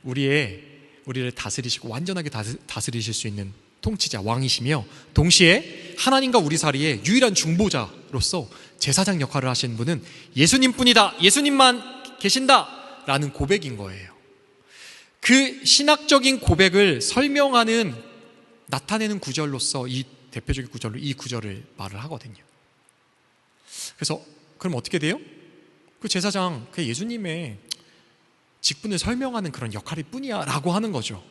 우리를 다스리시고 완전하게 다스리실 수 있는 통치자, 왕이시며 동시에 하나님과 우리 사이의 유일한 중보자로서 제사장 역할을 하시는 분은 예수님뿐이다, 예수님만 계신다 라는 고백인 거예요. 그 신학적인 고백을 설명하는, 나타내는 구절로서, 이 대표적인 구절로 이 구절을 말을 하거든요. 그래서 그럼 어떻게 돼요? 그 제사장, 그 예수님의 직분을 설명하는 그런 역할일 뿐이야 라고 하는 거죠.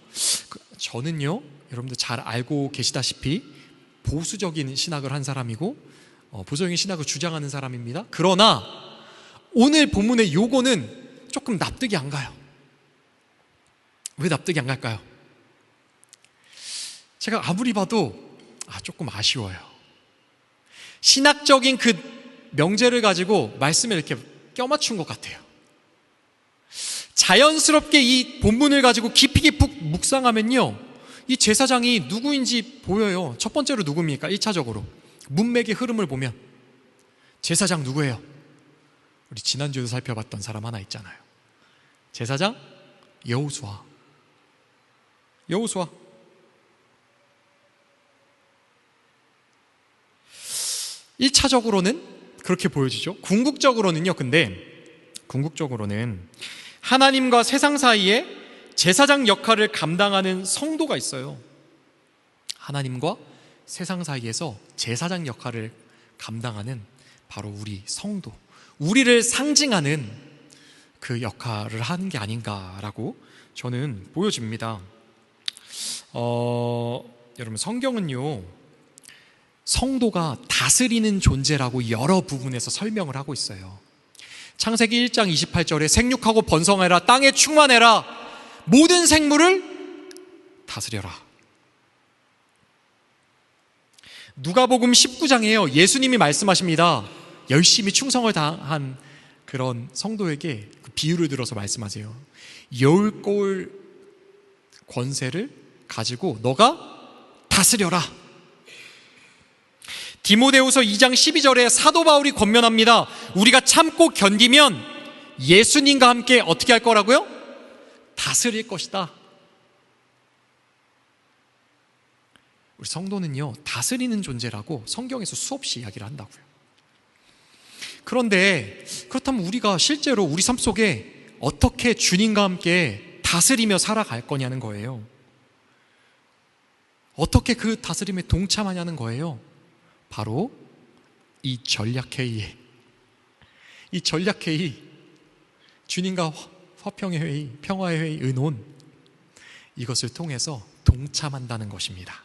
저는요, 여러분들 잘 알고 계시다시피 보수적인 신학을 한 사람이고 보수적인 신학을 주장하는 사람입니다. 그러나 오늘 본문의 요거는 조금 납득이 안 가요. 왜 납득이 안 갈까요? 제가 아무리 봐도 조금 아쉬워요. 신학적인 그 명제를 가지고 말씀에 이렇게 껴맞춘 것 같아요. 자연스럽게 이 본문을 가지고 깊이 묵상하면요, 이 제사장이 누구인지 보여요. 첫 번째로 누굽니까? 1차적으로 문맥의 흐름을 보면 제사장 누구예요? 우리 지난주에도 살펴봤던 사람 하나 있잖아요. 제사장 여호수아. 1차적으로는 그렇게 보여지죠. 궁극적으로는요, 궁극적으로는 하나님과 세상 사이에 제사장 역할을 감당하는 성도가 있어요. 하나님과 세상 사이에서 제사장 역할을 감당하는 바로 우리 성도, 우리를 상징하는 그 역할을 하는 게 아닌가라고 저는 보여집니다. 여러분, 성경은요, 성도가 다스리는 존재라고 여러 부분에서 설명을 하고 있어요. 창세기 1장 28절에 생육하고 번성해라, 땅에 충만해라, 모든 생물을 다스려라. 누가복음 19장에요, 예수님이 말씀하십니다. 열심히 충성을 다한 그런 성도에게 그 비유를 들어서 말씀하세요. 여울골 권세를 가지고 너가 다스려라. 디모데후서 2장 12절에 사도 바울이 권면합니다. 우리가 참고 견디면 예수님과 함께 어떻게 할 거라고요? 다스릴 것이다. 우리 성도는요, 다스리는 존재라고 성경에서 수없이 이야기를 한다고요. 그런데 그렇다면 우리가 실제로 우리 삶 속에 어떻게 주님과 함께 다스리며 살아갈 거냐는 거예요. 어떻게 그 다스림에 동참하냐는 거예요. 바로 이 전략회의에, 이 전략회의, 주님과 화평의 회의, 평화의 회의, 의논, 이것을 통해서 동참한다는 것입니다.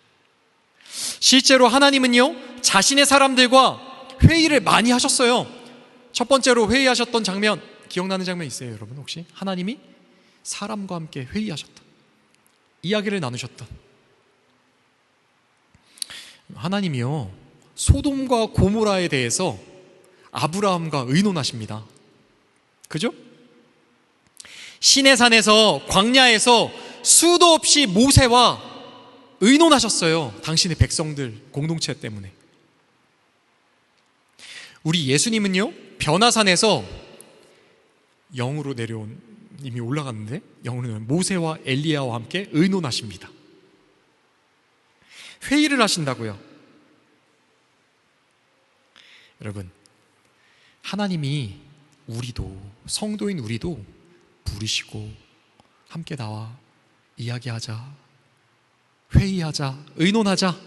실제로 하나님은요, 자신의 사람들과 회의를 많이 하셨어요. 첫 번째로 회의하셨던 장면, 기억나는 장면 있어요, 여러분? 혹시 하나님이 사람과 함께 회의하셨던, 이야기를 나누셨던, 하나님이요, 소돔과 고모라에 대해서 아브라함과 의논하십니다. 그죠? 시내산에서, 광야에서 수도 없이 모세와 의논하셨어요. 당신의 백성들 공동체 때문에. 우리 예수님은요, 변화산에서 영으로 내려온, 이미 올라갔는데 영으로 내려온 모세와 엘리야와 함께 의논하십니다. 회의를 하신다고요. 여러분, 하나님이 우리도, 성도인 우리도 부르시고 함께 나와 이야기하자, 회의하자, 의논하자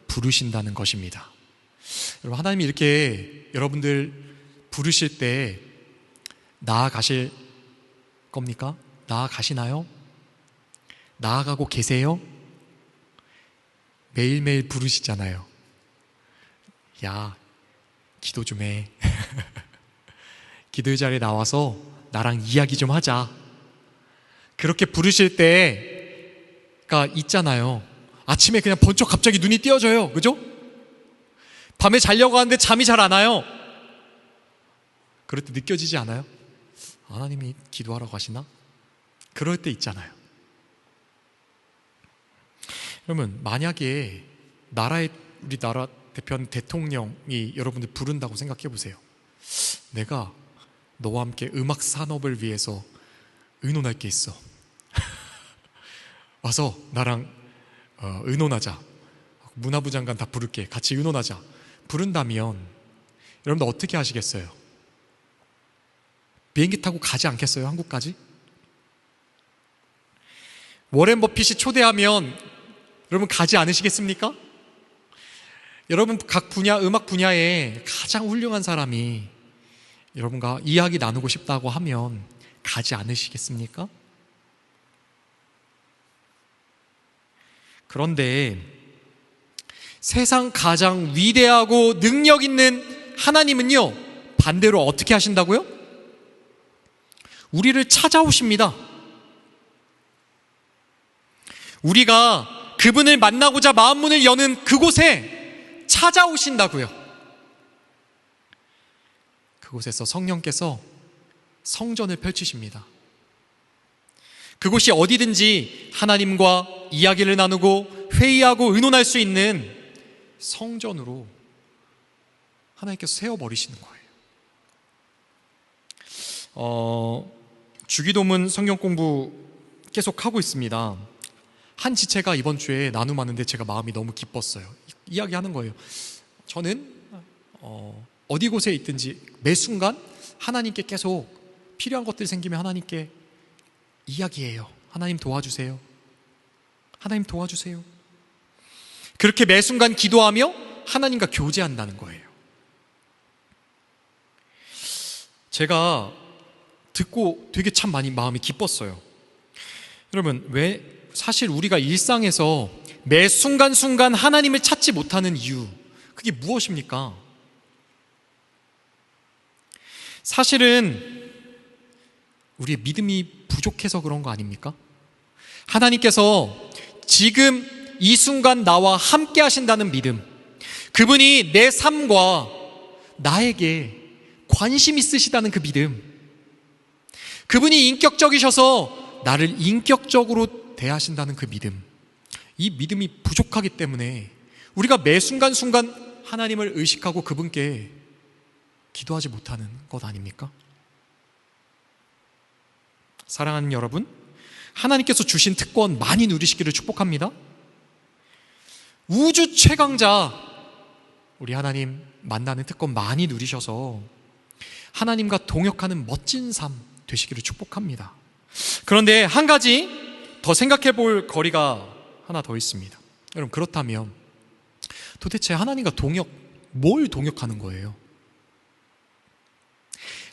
부르신다는 것입니다. 여러분, 하나님이 이렇게 여러분들 부르실 때 나아가실 겁니까? 나아가시나요? 나아가고 계세요? 매일매일 부르시잖아요. 야, 기도 좀 해. 기도의 자리에 나와서 나랑 이야기 좀 하자. 그렇게 부르실 때가 있잖아요. 아침에 그냥 번쩍 갑자기 눈이 띄어져요. 그죠? 밤에 자려고 하는데 잠이 잘 안 와요. 그럴 때 느껴지지 않아요? 하나님이 기도하라고 하시나? 그럴 때 있잖아요. 그러면 만약에 우리 나라 대표하는 대통령이 여러분들 부른다고 생각해 보세요. 내가 너와 함께 음악 산업을 위해서 의논할 게 있어. 와서 나랑 의논하자. 문화부 장관 다 부를게. 같이 의논하자. 부른다면 여러분들 어떻게 하시겠어요? 비행기 타고 가지 않겠어요? 한국까지? 워렌 버핏이 초대하면 여러분 가지 않으시겠습니까? 여러분 각 분야, 음악 분야에 가장 훌륭한 사람이 여러분과 이야기 나누고 싶다고 하면 가지 않으시겠습니까? 그런데 세상 가장 위대하고 능력 있는 하나님은요, 반대로 어떻게 하신다고요? 우리를 찾아오십니다. 우리가 그분을 만나고자 마음문을 여는 그곳에 찾아오신다고요. 그곳에서 성령께서 성전을 펼치십니다. 그곳이 어디든지 하나님과 이야기를 나누고 회의하고 의논할 수 있는 성전으로 하나님께서 세워버리시는 거예요. 주기도문 성경 공부 계속 하고 있습니다. 한 지체가 이번 주에 나눔하는데 제가 마음이 너무 기뻤어요. 이야기하는 거예요. 저는 어디 곳에 있든지 매 순간 하나님께 계속 필요한 것들 생기면 하나님께 이야기해요. 하나님 도와주세요. 하나님 도와주세요. 그렇게 매 순간 기도하며 하나님과 교제한다는 거예요. 제가 듣고 되게 참 많이 마음이 기뻤어요. 여러분, 왜 사실 우리가 일상에서 매 순간순간 하나님을 찾지 못하는 이유, 그게 무엇입니까? 사실은 우리의 믿음이 부족해서 그런 거 아닙니까? 하나님께서 지금 이 순간 나와 함께 하신다는 믿음, 그분이 내 삶과 나에게 관심 있으시다는 그 믿음, 그분이 인격적이셔서 나를 인격적으로 대하신다는 그 믿음, 이 믿음이 부족하기 때문에 우리가 매 순간순간 하나님을 의식하고 그분께 기도하지 못하는 것 아닙니까? 사랑하는 여러분, 하나님께서 주신 특권 많이 누리시기를 축복합니다. 우주 최강자 우리 하나님 만나는 특권 많이 누리셔서 하나님과 동역하는 멋진 삶 되시기를 축복합니다. 그런데 한 가지 더 생각해 볼 거리가 하나 더 있습니다. 여러분, 그렇다면 도대체 하나님과 뭘 동역하는 거예요?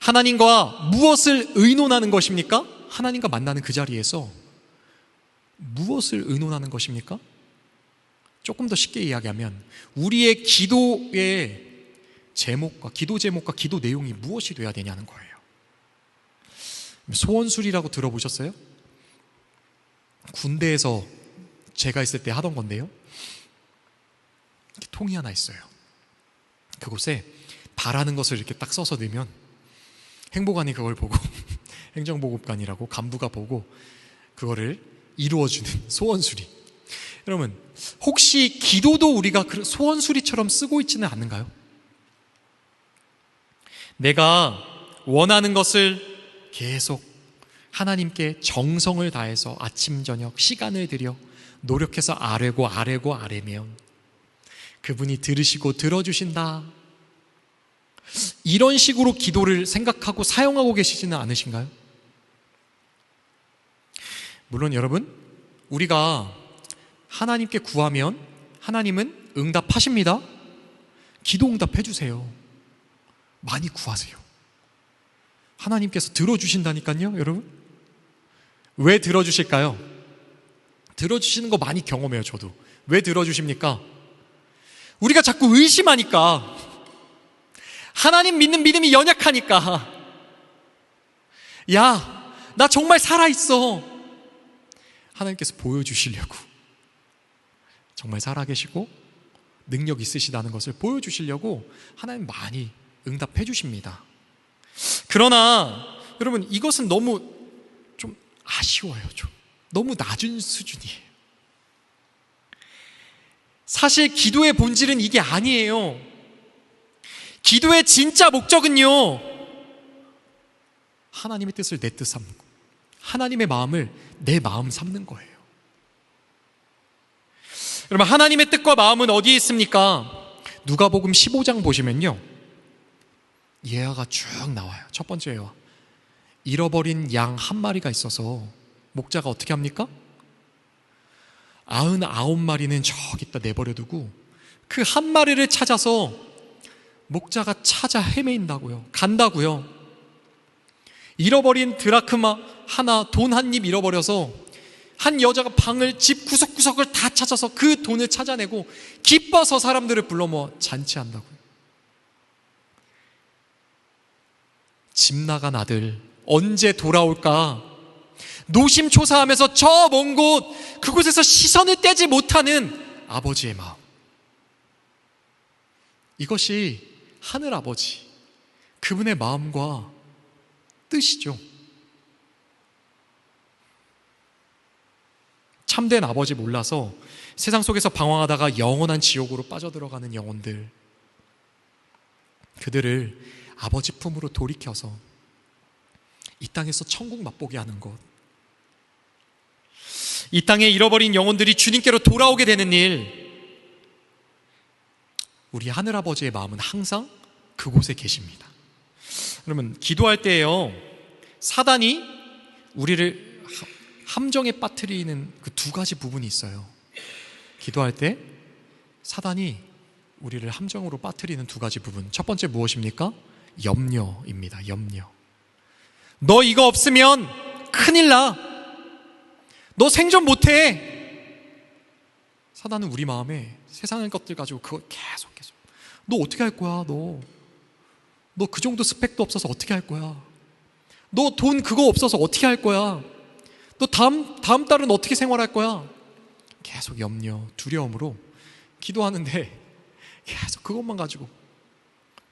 하나님과 무엇을 의논하는 것입니까? 하나님과 만나는 그 자리에서 무엇을 의논하는 것입니까? 조금 더 쉽게 이야기하면 우리의 기도의 제목과 기도 내용이 무엇이 돼야 되냐는 거예요. 소원술이라고 들어보셨어요? 군대에서 제가 있을 때 하던 건데요, 통이 하나 있어요. 그곳에 바라는 것을 이렇게 딱 써서 넣으면 행보관이 그걸 보고 행정보급관이라고 간부가 보고 그거를 이루어주는 소원수리. 여러분, 혹시 기도도 우리가 소원수리처럼 쓰고 있지는 않는가요? 내가 원하는 것을 계속 하나님께 정성을 다해서 아침 저녁 시간을 들여 노력해서 아뢰면 그분이 들으시고 들어주신다, 이런 식으로 기도를 생각하고 사용하고 계시지는 않으신가요? 물론 여러분, 우리가 하나님께 구하면 하나님은 응답하십니다. 기도 응답해 주세요. 많이 구하세요. 하나님께서 들어주신다니까요. 여러분, 왜 들어주실까요? 들어주시는 거 많이 경험해요. 저도. 왜 들어주십니까? 우리가 자꾸 의심하니까, 하나님 믿는 믿음이 연약하니까, 야, 나 정말 살아있어, 하나님께서 보여주시려고, 정말 살아계시고 능력 있으시다는 것을 보여주시려고 하나님 많이 응답해 주십니다. 그러나 여러분, 이것은 너무 좀 아쉬워요. 너무 낮은 수준이에요. 사실 기도의 본질은 이게 아니에요. 기도의 진짜 목적은요, 하나님의 뜻을 내 뜻 삼는 거, 하나님의 마음을 내 마음 삼는 거예요. 여러분, 하나님의 뜻과 마음은 어디에 있습니까? 누가복음 15장 보시면요, 예화가 쭉 나와요. 첫 번째 예화, 잃어버린 양 한 마리가 있어서 목자가 어떻게 합니까? 99마리는 저기다 내버려두고 그 한 마리를 찾아서 목자가 찾아 헤매인다고요. 간다고요. 잃어버린 드라크마 하나, 돈 한 입 잃어버려서 한 여자가 집 구석구석을 다 찾아서 그 돈을 찾아내고 기뻐서 사람들을 불러 모아 잔치한다고요. 집 나간 아들 언제 돌아올까 노심초사하면서 저 먼 곳, 그곳에서 시선을 떼지 못하는 아버지의 마음, 이것이 하늘 아버지 그분의 마음과 뜻이죠. 참된 아버지 몰라서 세상 속에서 방황하다가 영원한 지옥으로 빠져들어가는 영혼들, 그들을 아버지 품으로 돌이켜서 이 땅에서 천국 맛보게 하는 것, 이 땅에 잃어버린 영혼들이 주님께로 돌아오게 되는 일, 우리 하늘아버지의 마음은 항상 그곳에 계십니다. 그러면 기도할 때에요, 사단이 우리를 함정에 빠뜨리는 그 두 가지 부분이 있어요. 기도할 때 사단이 우리를 함정으로 빠뜨리는 두 가지 부분, 첫 번째 무엇입니까? 염려입니다. 염려. 너 이거 없으면 큰일 나, 너 생존 못해. 사단은 우리 마음에 세상의 것들 가지고 그거 계속 너 어떻게 할 거야? 너 그 정도 스펙도 없어서 어떻게 할 거야? 너 돈 그거 없어서 어떻게 할 거야? 너 다음 달은 어떻게 생활할 거야? 계속 염려, 두려움으로 기도하는데 계속 그것만 가지고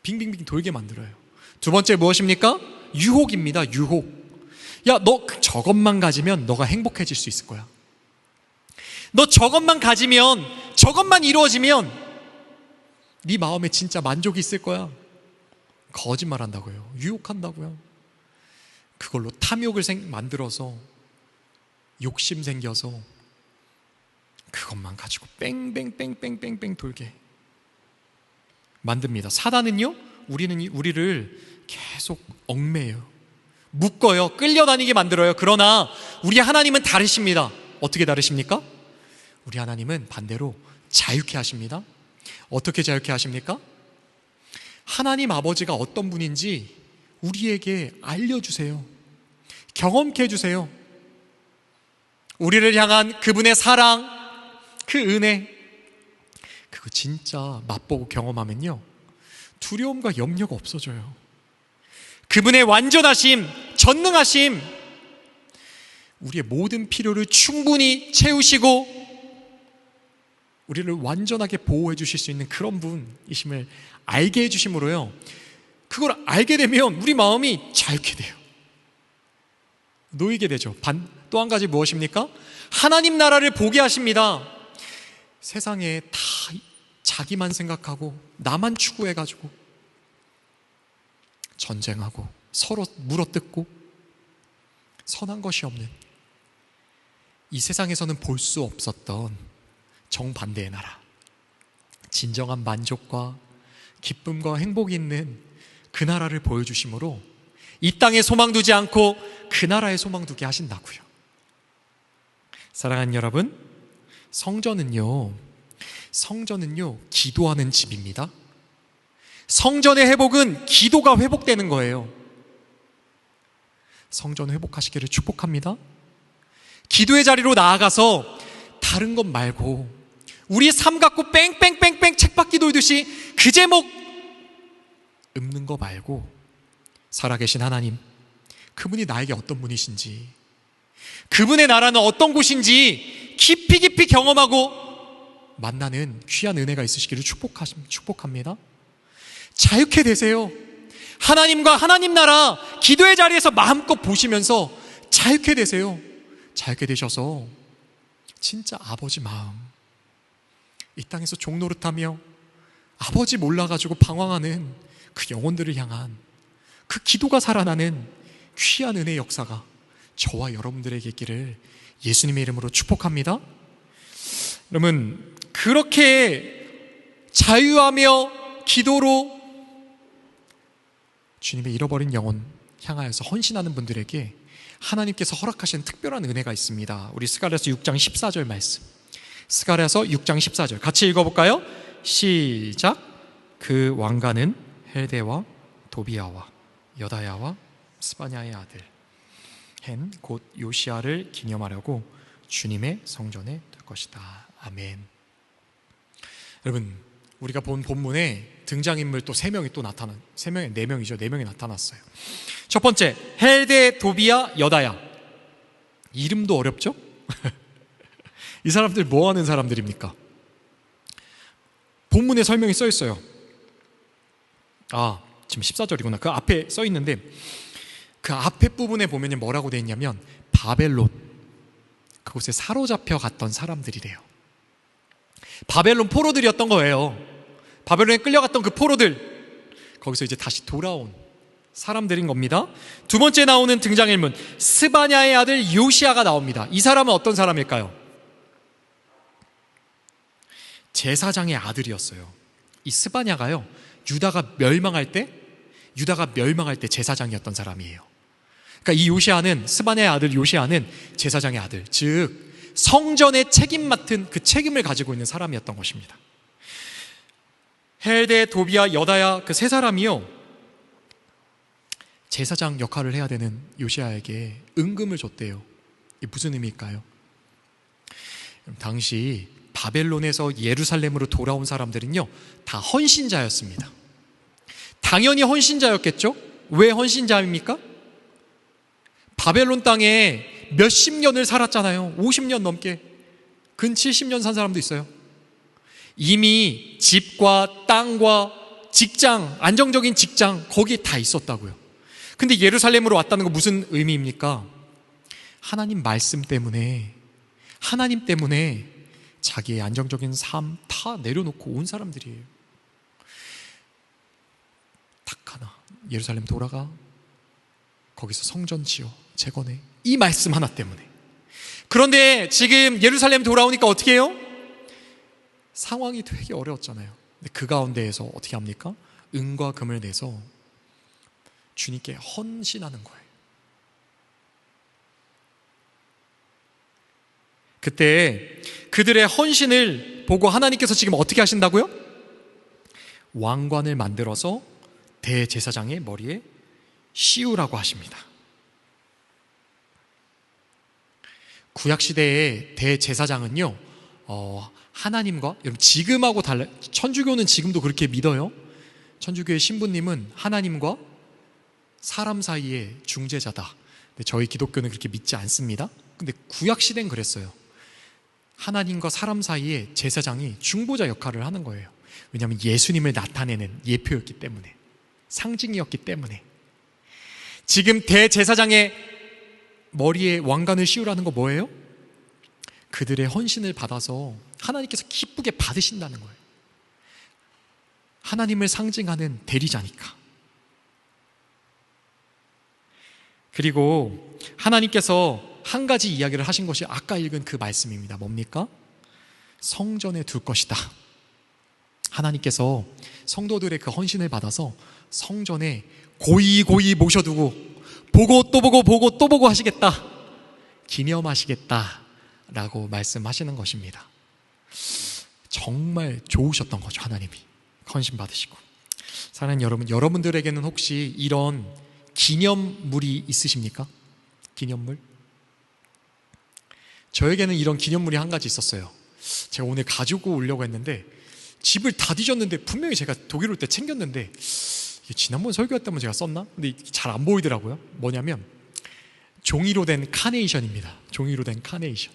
빙빙빙 돌게 만들어요. 두 번째 무엇입니까? 유혹입니다. 유혹. 야, 너 저것만 가지면 너가 행복해질 수 있을 거야. 너 저것만 가지면, 저것만 이루어지면 네 마음에 진짜 만족이 있을 거야. 거짓말한다고요. 유혹한다고요. 그걸로 탐욕을 만들어서 욕심 생겨서 그것만 가지고 뺑뺑뺑뺑뺑뺑 돌게 만듭니다. 사단은요, 우리를 계속 얽매요, 묶어요, 끌려다니게 만들어요. 그러나 우리 하나님은 다르십니다. 어떻게 다르십니까? 우리 하나님은 반대로 자유케 하십니다. 어떻게 자유케 하십니까? 하나님 아버지가 어떤 분인지 우리에게 알려주세요. 경험케 해주세요. 우리를 향한 그분의 사랑, 그 은혜, 그거 진짜 맛보고 경험하면요, 두려움과 염려가 없어져요. 그분의 완전하심, 전능하심, 우리의 모든 필요를 충분히 채우시고 우리를 완전하게 보호해 주실 수 있는 그런 분이심을 알게 해주심으로요, 그걸 알게 되면 우리 마음이 자유케 돼요. 놓이게 되죠. 또 한 가지 무엇입니까? 하나님 나라를 보게 하십니다. 세상에 다 자기만 생각하고 나만 추구해가지고 전쟁하고 서로 물어뜯고 선한 것이 없는 이 세상에서는 볼 수 없었던 정반대의 나라, 진정한 만족과 기쁨과 행복이 있는 그 나라를 보여주심으로 이 땅에 소망 두지 않고 그 나라에 소망 두게 하신다고요. 사랑하는 여러분, 성전은요 기도하는 집입니다. 성전의 회복은 기도가 회복되는 거예요. 성전 회복하시기를 축복합니다. 기도의 자리로 나아가서 다른 것 말고 우리 삶 갖고 뺑뺑뺑뺑 책받기 돌듯이 그 제목 읊는 거 말고 살아계신 하나님, 그분이 나에게 어떤 분이신지, 그분의 나라는 어떤 곳인지 깊이 깊이 경험하고 만나는 귀한 은혜가 있으시기를 축복합니다. 자유케 되세요. 하나님과 하나님 나라 기도의 자리에서 마음껏 보시면서 자유케 되세요. 자유케 되셔서 진짜 아버지 마음, 이 땅에서 종노릇하며 아버지 몰라가지고 방황하는 그 영혼들을 향한 그 기도가 살아나는 귀한 은혜의 역사가 저와 여러분들에게 있기를 예수님의 이름으로 축복합니다. 여러분, 그렇게 자유하며 기도로 주님의 잃어버린 영혼 향하여서 헌신하는 분들에게 하나님께서 허락하신 특별한 은혜가 있습니다. 우리 스가랴서 6장 14절 말씀, 스가랴서 6장 14절 같이 읽어볼까요? 시작. 그 왕가는 헬데와 도비아와 여다야와 스바냐의 아들 헨 곧 요시아를 기념하려고 주님의 성전에 둘 것이다. 아멘. 여러분, 우리가 본 본문에 등장인물 또 3명이 또 나타난, 4명이죠. 4명이 나타났어요. 첫 번째, 헬데, 도비아, 여다야. 이름도 어렵죠? 이 사람들 뭐 하는 사람들입니까? 본문에 설명이 써 있어요. 지금 14절이구나. 그 앞에 써 있는데 그 앞에 부분에 보면 뭐라고 되어 있냐면 바벨론, 그곳에 사로잡혀 갔던 사람들이래요. 바벨론 포로들이었던 거예요. 바벨론에 끌려갔던 그 포로들, 거기서 이제 다시 돌아온 사람들인 겁니다. 두 번째 나오는 등장인물, 스바냐의 아들 요시야가 나옵니다. 이 사람은 어떤 사람일까요? 제사장의 아들이었어요. 이 스바냐가요, 유다가 멸망할 때 제사장이었던 사람이에요. 그러니까 이 요시야는, 스바냐의 아들 요시야는 제사장의 아들, 즉 성전의 책임 맡은 그 책임을 가지고 있는 사람이었던 것입니다. 헬데, 도비야, 여다야 그 세 사람이요, 제사장 역할을 해야 되는 요시야에게 은금을 줬대요. 이게 무슨 의미일까요? 당시 바벨론에서 예루살렘으로 돌아온 사람들은요, 다 헌신자였습니다. 당연히 헌신자였겠죠? 왜 헌신자입니까? 바벨론 땅에 몇십 년을 살았잖아요. 50년 넘게. 근 70년 산 사람도 있어요. 이미 집과 땅과 직장, 안정적인 직장, 거기에 다 있었다고요. 근데 예루살렘으로 왔다는 건 무슨 의미입니까? 하나님 말씀 때문에, 하나님 때문에 자기의 안정적인 삶 다 내려놓고 온 사람들이에요. 딱 하나, 예루살렘 돌아가, 거기서 성전 지어 재건해, 이 말씀 하나 때문에. 그런데 지금 예루살렘 돌아오니까 어떻게 해요? 상황이 되게 어려웠잖아요. 근데 그 가운데에서 어떻게 합니까? 은과 금을 내서 주님께 헌신하는 거예요. 그때 그들의 헌신을 보고 하나님께서 지금 어떻게 하신다고요? 왕관을 만들어서 대제사장의 머리에 씌우라고 하십니다. 구약시대의 대제사장은요, 하나님과, 여러분 지금하고 달라요. 천주교는 지금도 그렇게 믿어요. 천주교의 신부님은 하나님과 사람 사이의 중재자다. 근데 저희 기독교는 그렇게 믿지 않습니다. 근데 구약시대는 그랬어요. 하나님과 사람 사이에 제사장이 중보자 역할을 하는 거예요. 왜냐하면 예수님을 나타내는 예표였기 때문에, 상징이었기 때문에. 지금 대제사장의 머리에 왕관을 씌우라는 거 뭐예요? 그들의 헌신을 받아서 하나님께서 기쁘게 받으신다는 거예요. 하나님을 상징하는 대리자니까. 그리고 하나님께서 한 가지 이야기를 하신 것이 아까 읽은 그 말씀입니다. 뭡니까? 성전에 둘 것이다. 하나님께서 성도들의 그 헌신을 받아서 성전에 고이 모셔두고 보고 또 보고 보고 또 보고 하시겠다, 기념하시겠다 라고 말씀하시는 것입니다. 정말 좋으셨던 거죠. 하나님이 헌신 받으시고. 사랑하는 여러분, 여러분들에게는 혹시 이런 기념물이 있으십니까? 기념물? 저에게는 이런 기념물이 한 가지 있었어요. 제가 오늘 가지고 오려고 했는데 집을 다 뒤졌는데, 분명히 제가 독일 올 때 챙겼는데 이게 지난번 설교 때문에 제가 썼나? 근데 잘 안 보이더라고요. 뭐냐면 종이로 된 카네이션입니다. 종이로 된 카네이션.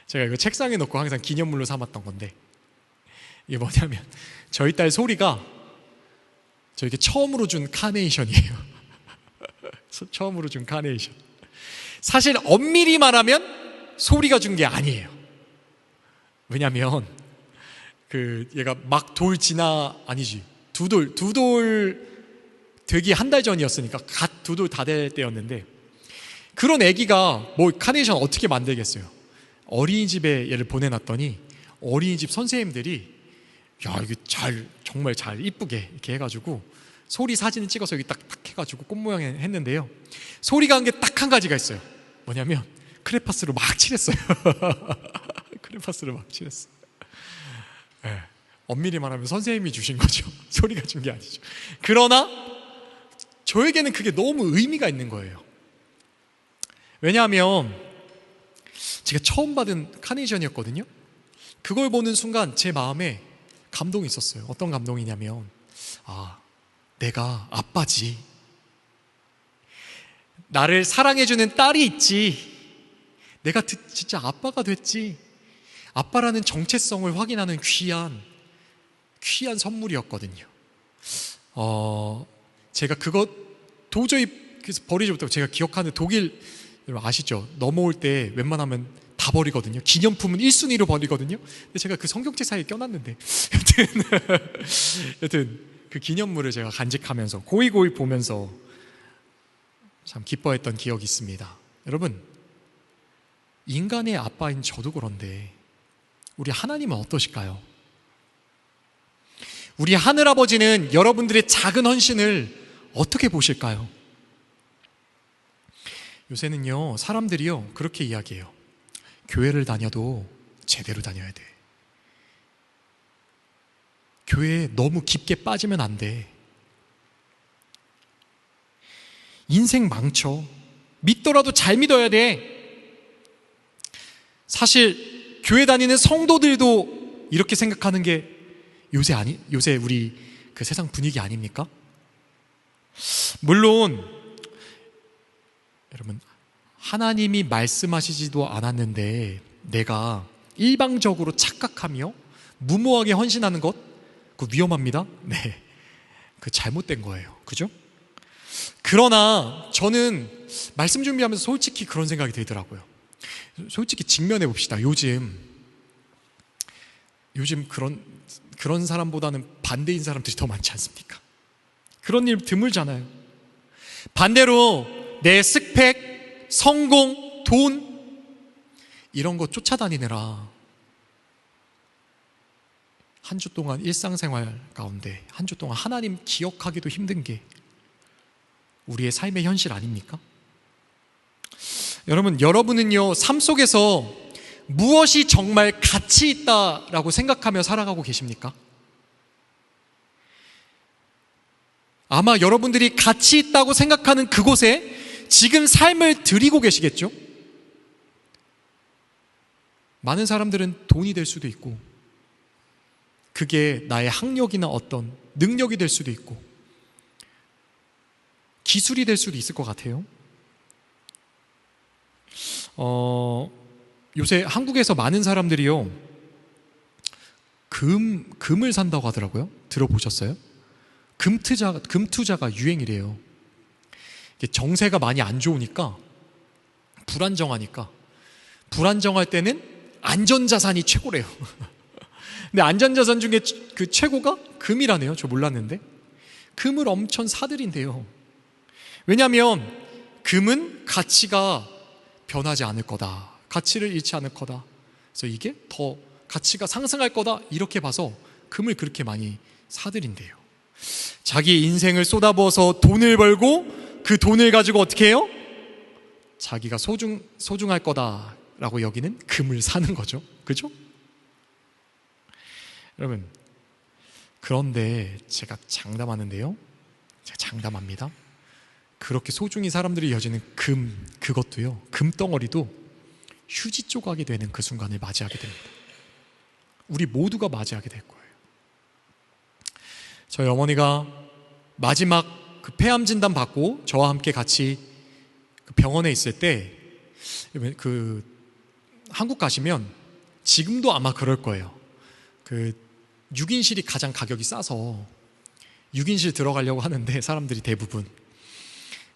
제가 이거 책상에 놓고 항상 기념물로 삼았던 건데, 이게 뭐냐면 저희 딸 소리가 저에게 처음으로 준 카네이션이에요. 처음으로 준 카네이션. 사실 엄밀히 말하면 소리가 준 게 아니에요. 왜냐면 얘가 막 두 돌 되기 한 달 전이었으니까, 갓 두 돌 다 될 때였는데, 그런 애기가 뭐 카네이션 어떻게 만들겠어요? 어린이집에 얘를 보내놨더니 어린이집 선생님들이 야, 이거 정말 잘 이쁘게 이렇게 해가지고 소리 사진을 찍어서 여기 딱 해가지고 꽃 모양 했는데요, 소리가 한 게 딱 한 가지가 있어요. 뭐냐면 크레파스로 막 칠했어요. 크레파스로 막 칠했어요. 네. 엄밀히 말하면 선생님이 주신 거죠. 소리가 준 게 아니죠. 그러나 저에게는 그게 너무 의미가 있는 거예요. 왜냐하면 제가 처음 받은 카네이션이었거든요. 그걸 보는 순간 제 마음에 감동이 있었어요. 어떤 감동이냐면, 내가 아빠지, 나를 사랑해주는 딸이 있지, 내가 진짜 아빠가 됐지, 아빠라는 정체성을 확인하는 귀한 선물이었거든요. 제가 그것 도저히 버리지 못하고, 제가 기억하는 독일 여러분 아시죠? 넘어올 때 웬만하면 다 버리거든요. 기념품은 1순위로 버리거든요. 근데 제가 그 성경책 사이에 껴놨는데 여튼 그 기념물을 제가 간직하면서 고이고이 보면서 참 기뻐했던 기억이 있습니다. 여러분, 인간의 아빠인 저도 그런데 우리 하나님은 어떠실까요? 우리 하늘아버지는 여러분들의 작은 헌신을 어떻게 보실까요? 요새는요, 사람들이요, 그렇게 이야기해요. 교회를 다녀도 제대로 다녀야 돼. 교회에 너무 깊게 빠지면 안 돼. 인생 망쳐. 믿더라도 잘 믿어야 돼. 사실 교회 다니는 성도들도 이렇게 생각하는 게 요새 우리 그 세상 분위기 아닙니까? 물론 여러분, 하나님이 말씀하시지도 않았는데 내가 일방적으로 착각하며 무모하게 헌신하는 것, 그거 위험합니다. 네, 그 잘못된 거예요. 그죠? 그러나 저는 말씀 준비하면서 솔직히 그런 생각이 들더라고요. 솔직히 직면해 봅시다. 요즘 그런 사람보다는 반대인 사람들이 더 많지 않습니까? 그런 일 드물잖아요. 반대로 내 스펙, 성공, 돈 이런 거 쫓아다니느라 한 주 동안 일상생활 가운데 한 주 동안 하나님 기억하기도 힘든 게 우리의 삶의 현실 아닙니까? 여러분은요, 삶 속에서 무엇이 정말 가치 있다라고 생각하며 살아가고 계십니까? 아마 여러분들이 가치 있다고 생각하는 그곳에 지금 삶을 드리고 계시겠죠? 많은 사람들은 돈이 될 수도 있고, 그게 나의 학력이나 어떤 능력이 될 수도 있고, 기술이 될 수도 있을 것 같아요. 요새 한국에서 많은 사람들이요, 금을 산다고 하더라고요. 들어보셨어요? 금투자가 유행이래요. 정세가 많이 안 좋으니까, 불안정할 때는 안전자산이 최고래요. 근데 안전자산 중에 그 최고가 금이라네요. 저 몰랐는데. 금을 엄청 사들인대요. 왜냐하면 금은 가치가 변하지 않을 거다, 가치를 잃지 않을 거다, 그래서 이게 더 가치가 상승할 거다, 이렇게 봐서 금을 그렇게 많이 사들인대요. 자기 인생을 쏟아부어서 돈을 벌고 그 돈을 가지고 어떻게 해요? 자기가 소중할 거다라고 여기는 금을 사는 거죠. 그죠? 여러분, 그런데 제가 장담하는데요, 제가 장담합니다. 그렇게 소중히 사람들이 여지는 그것도요, 금덩어리도 휴지 조각이 되는 그 순간을 맞이하게 됩니다. 우리 모두가 맞이하게 될 거예요. 저희 어머니가 마지막 그 폐암 진단 받고 저와 함께 같이 그 병원에 있을 때, 그 한국 가시면 지금도 아마 그럴 거예요. 그 6인실이 가장 가격이 싸서 6인실 들어가려고 하는데 사람들이 대부분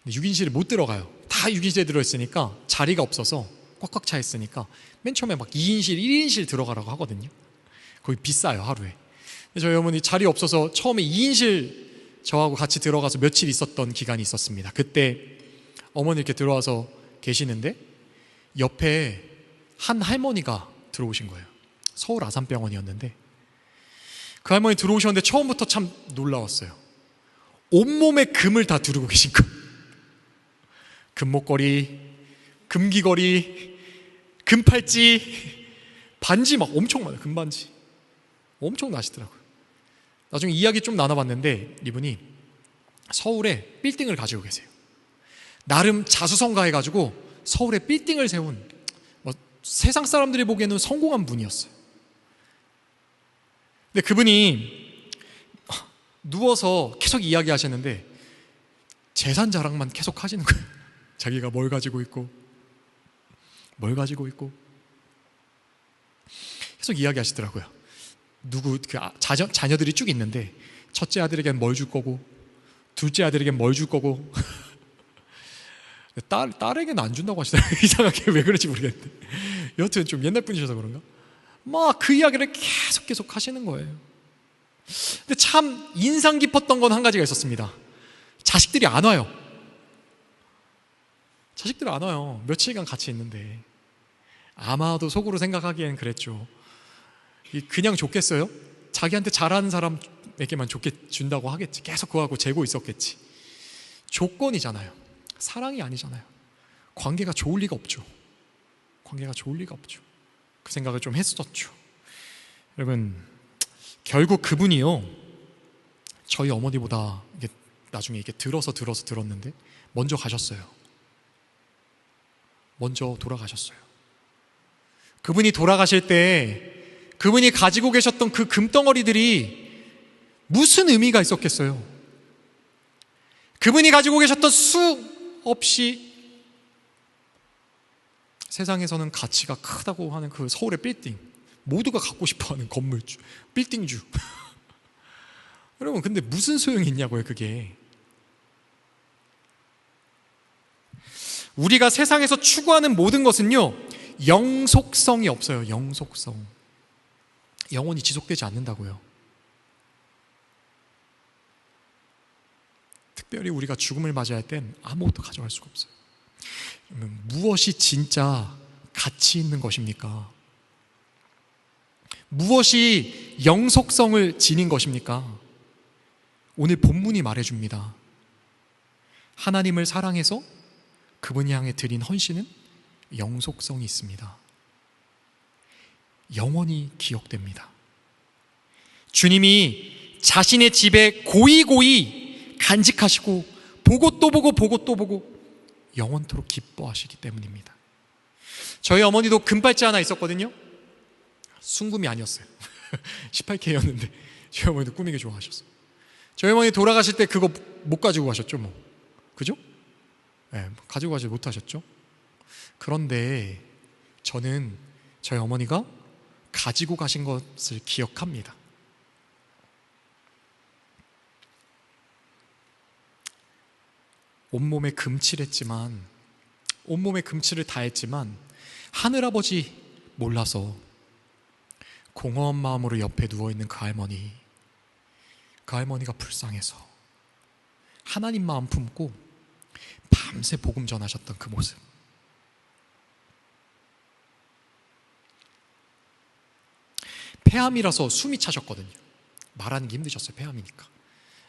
6인실에 못 들어가요. 다 6인실에 들어있으니까 자리가 없어서 꽉꽉 차 있으니까 맨 처음에 막 2인실, 1인실 들어가라고 하거든요. 거기 비싸요, 하루에. 저희 어머니 자리 없어서 처음에 2인실 저하고 같이 들어가서 며칠 있었던 기간이 있었습니다. 그때 어머니 이렇게 들어와서 계시는데 옆에 한 할머니가 들어오신 거예요. 서울 아산병원이었는데 그 할머니 들어오셨는데 처음부터 참 놀라웠어요. 온몸에 금을 다 두르고 계신 거예요. 금목걸이, 금귀걸이, 금팔찌, 반지 막 엄청 많아요. 금반지 엄청 나시더라고요. 나중에 이야기 좀 나눠봤는데 이분이 서울에 빌딩을 가지고 계세요. 나름 자수성가해가지고 서울에 빌딩을 세운, 세상 사람들이 보기에는 성공한 분이었어요. 근데 그분이 누워서 계속 이야기하셨는데 재산 자랑만 계속 하시는 거예요. 자기가 뭘 가지고 있고 계속 이야기하시더라고요. 자녀들이 쭉 있는데 첫째 아들에겐 뭘 줄 거고 둘째 아들에겐 뭘 줄 거고 딸에게는 안 준다고 하시더라고요. 이상하게 왜 그런지 모르겠는데. 여튼 좀 옛날 분이셔서 그런가? 막 그 이야기를 계속 하시는 거예요. 근데 참 인상 깊었던 건 한 가지가 있었습니다. 자식들이 안 와요. 자식들이 안 와요. 며칠간 같이 있는데. 아마도 속으로 생각하기엔 그랬죠. 그냥 줬겠어요? 자기한테 잘하는 사람에게만 준다고 하겠지. 계속 그거하고 재고 있었겠지. 조건이잖아요. 사랑이 아니잖아요. 관계가 좋을 리가 없죠. 관계가 좋을 리가 없죠. 그 생각을 좀 했었죠. 여러분, 결국 그분이요, 저희 어머니보다 이게 나중에 이게 들었는데 먼저 가셨어요. 먼저 돌아가셨어요. 그분이 돌아가실 때 그분이 가지고 계셨던 그 금덩어리들이 무슨 의미가 있었겠어요? 그분이 가지고 계셨던 수없이 세상에서는 가치가 크다고 하는 그 서울의 빌딩, 모두가 갖고 싶어하는 건물주, 빌딩주. 여러분, 근데 무슨 소용이 있냐고요, 그게. 우리가 세상에서 추구하는 모든 것은요, 영속성이 없어요. 영속성. 영원히 지속되지 않는다고요. 특별히 우리가 죽음을 맞이할 땐 아무것도 가져갈 수가 없어요. 무엇이 진짜 가치 있는 것입니까? 무엇이 영속성을 지닌 것입니까? 오늘 본문이 말해줍니다. 하나님을 사랑해서 그분이 향해 드린 헌신은 영속성이 있습니다. 영원히 기억됩니다. 주님이 자신의 집에 고이고이 간직하시고 보고 또 보고 영원토록 기뻐하시기 때문입니다. 저희 어머니도 금팔찌 하나 있었거든요. 순금이 아니었어요. 18K였는데 저희 어머니도 꾸미기 좋아하셨어요. 저희 어머니 돌아가실 때 그거 못 가지고 가셨죠, 뭐. 그죠? 네, 가지고 가지 못하셨죠. 그런데 저는 저희 어머니가 가지고 가신 것을 기억합니다. 온몸에 금칠했지만, 온몸에 금칠을 다 했지만 하늘아버지 몰라서 공허한 마음으로 옆에 누워있는 그 할머니가 불쌍해서 하나님 마음 품고 밤새 복음 전하셨던 그 모습. 폐암이라서 숨이 차셨거든요. 말하는 게 힘드셨어요. 폐암이니까.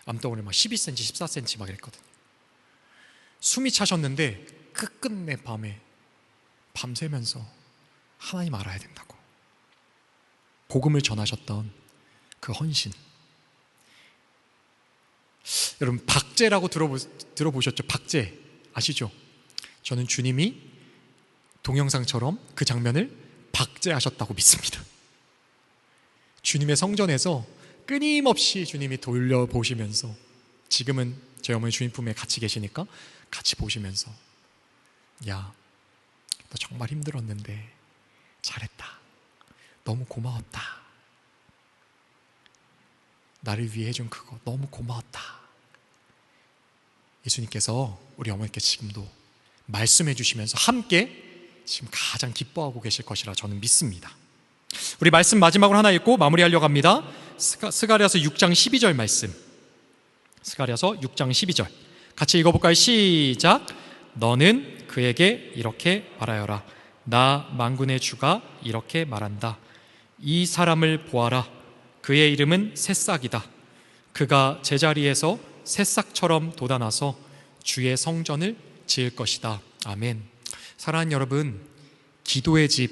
암덩어리 막 12cm, 14cm 막 이랬거든요. 숨이 차셨는데 끝끝내 밤에 밤새면서 하나님 알아야 된다고 복음을 전하셨던 그 헌신. 여러분, 박제라고 들어보셨죠? 박제 아시죠? 저는 주님이 동영상처럼 그 장면을 박제하셨다고 믿습니다. 주님의 성전에서 끊임없이 주님이 돌려보시면서, 지금은 저희 어머니 주님 품에 같이 계시니까 같이 보시면서, 야, 너 정말 힘들었는데 잘했다. 너무 고마웠다. 나를 위해 해준 그거 너무 고마웠다. 예수님께서 우리 어머니께 지금도 말씀해 주시면서 함께 지금 가장 기뻐하고 계실 것이라 저는 믿습니다. 우리 말씀 마지막으로 하나 읽고 마무리하려고 합니다. 스가랴서 6장 12절 말씀. 스가랴서 6장 12절 같이 읽어볼까요? 시작. 너는 그에게 이렇게 말하여라. 나 만군의 주가 이렇게 말한다. 이 사람을 보아라. 그의 이름은 새싹이다. 그가 제자리에서 새싹처럼 돋아나서 주의 성전을 지을 것이다. 아멘. 사랑하는 여러분, 기도의 집,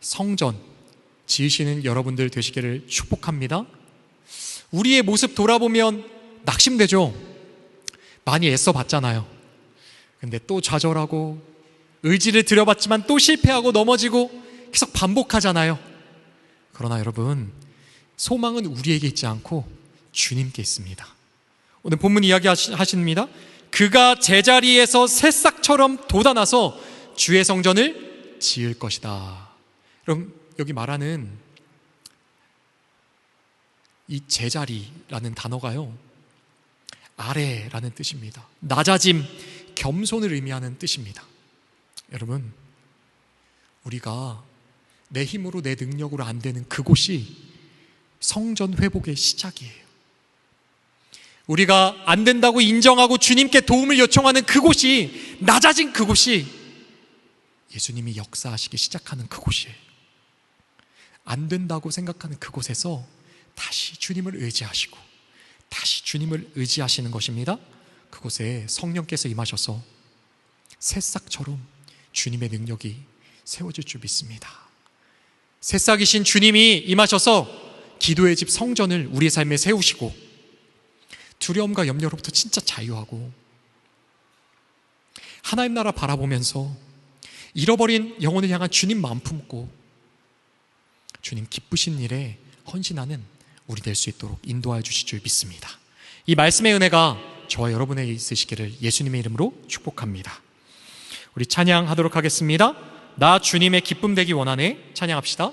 성전 지으시는 여러분들 되시기를 축복합니다. 우리의 모습 돌아보면 낙심되죠. 많이 애써봤잖아요. 근데 또 좌절하고 의지를 들여봤지만 또 실패하고 넘어지고 계속 반복하잖아요. 그러나 여러분, 소망은 우리에게 있지 않고 주님께 있습니다. 오늘 본문 이야기 하십니다. 그가 제자리에서 새싹처럼 돋아나서 주의 성전을 지을 것이다. 그럼 여기 말하는 이 제자리라는 단어가요, 아래라는 뜻입니다. 낮아짐, 겸손을 의미하는 뜻입니다. 여러분, 우리가 내 힘으로 내 능력으로 안 되는 그곳이 성전 회복의 시작이에요. 우리가 안 된다고 인정하고 주님께 도움을 요청하는 그곳이, 낮아진 그곳이 예수님이 역사하시기 시작하는 그곳이에요. 안 된다고 생각하는 그곳에서 다시 주님을 의지하시고 다시 주님을 의지하시는 것입니다. 그곳에 성령께서 임하셔서 새싹처럼 주님의 능력이 세워질 줄 믿습니다. 새싹이신 주님이 임하셔서 기도의 집 성전을 우리의 삶에 세우시고 두려움과 염려로부터 진짜 자유하고 하나님 나라 바라보면서 잃어버린 영혼을 향한 주님 마음 품고 주님 기쁘신 일에 헌신하는 우리 될 수 있도록 인도하여 주실 줄 믿습니다. 이 말씀의 은혜가 저와 여러분에게 있으시기를 예수님의 이름으로 축복합니다. 우리 찬양하도록 하겠습니다. 나 주님의 기쁨 되기 원하네. 찬양합시다.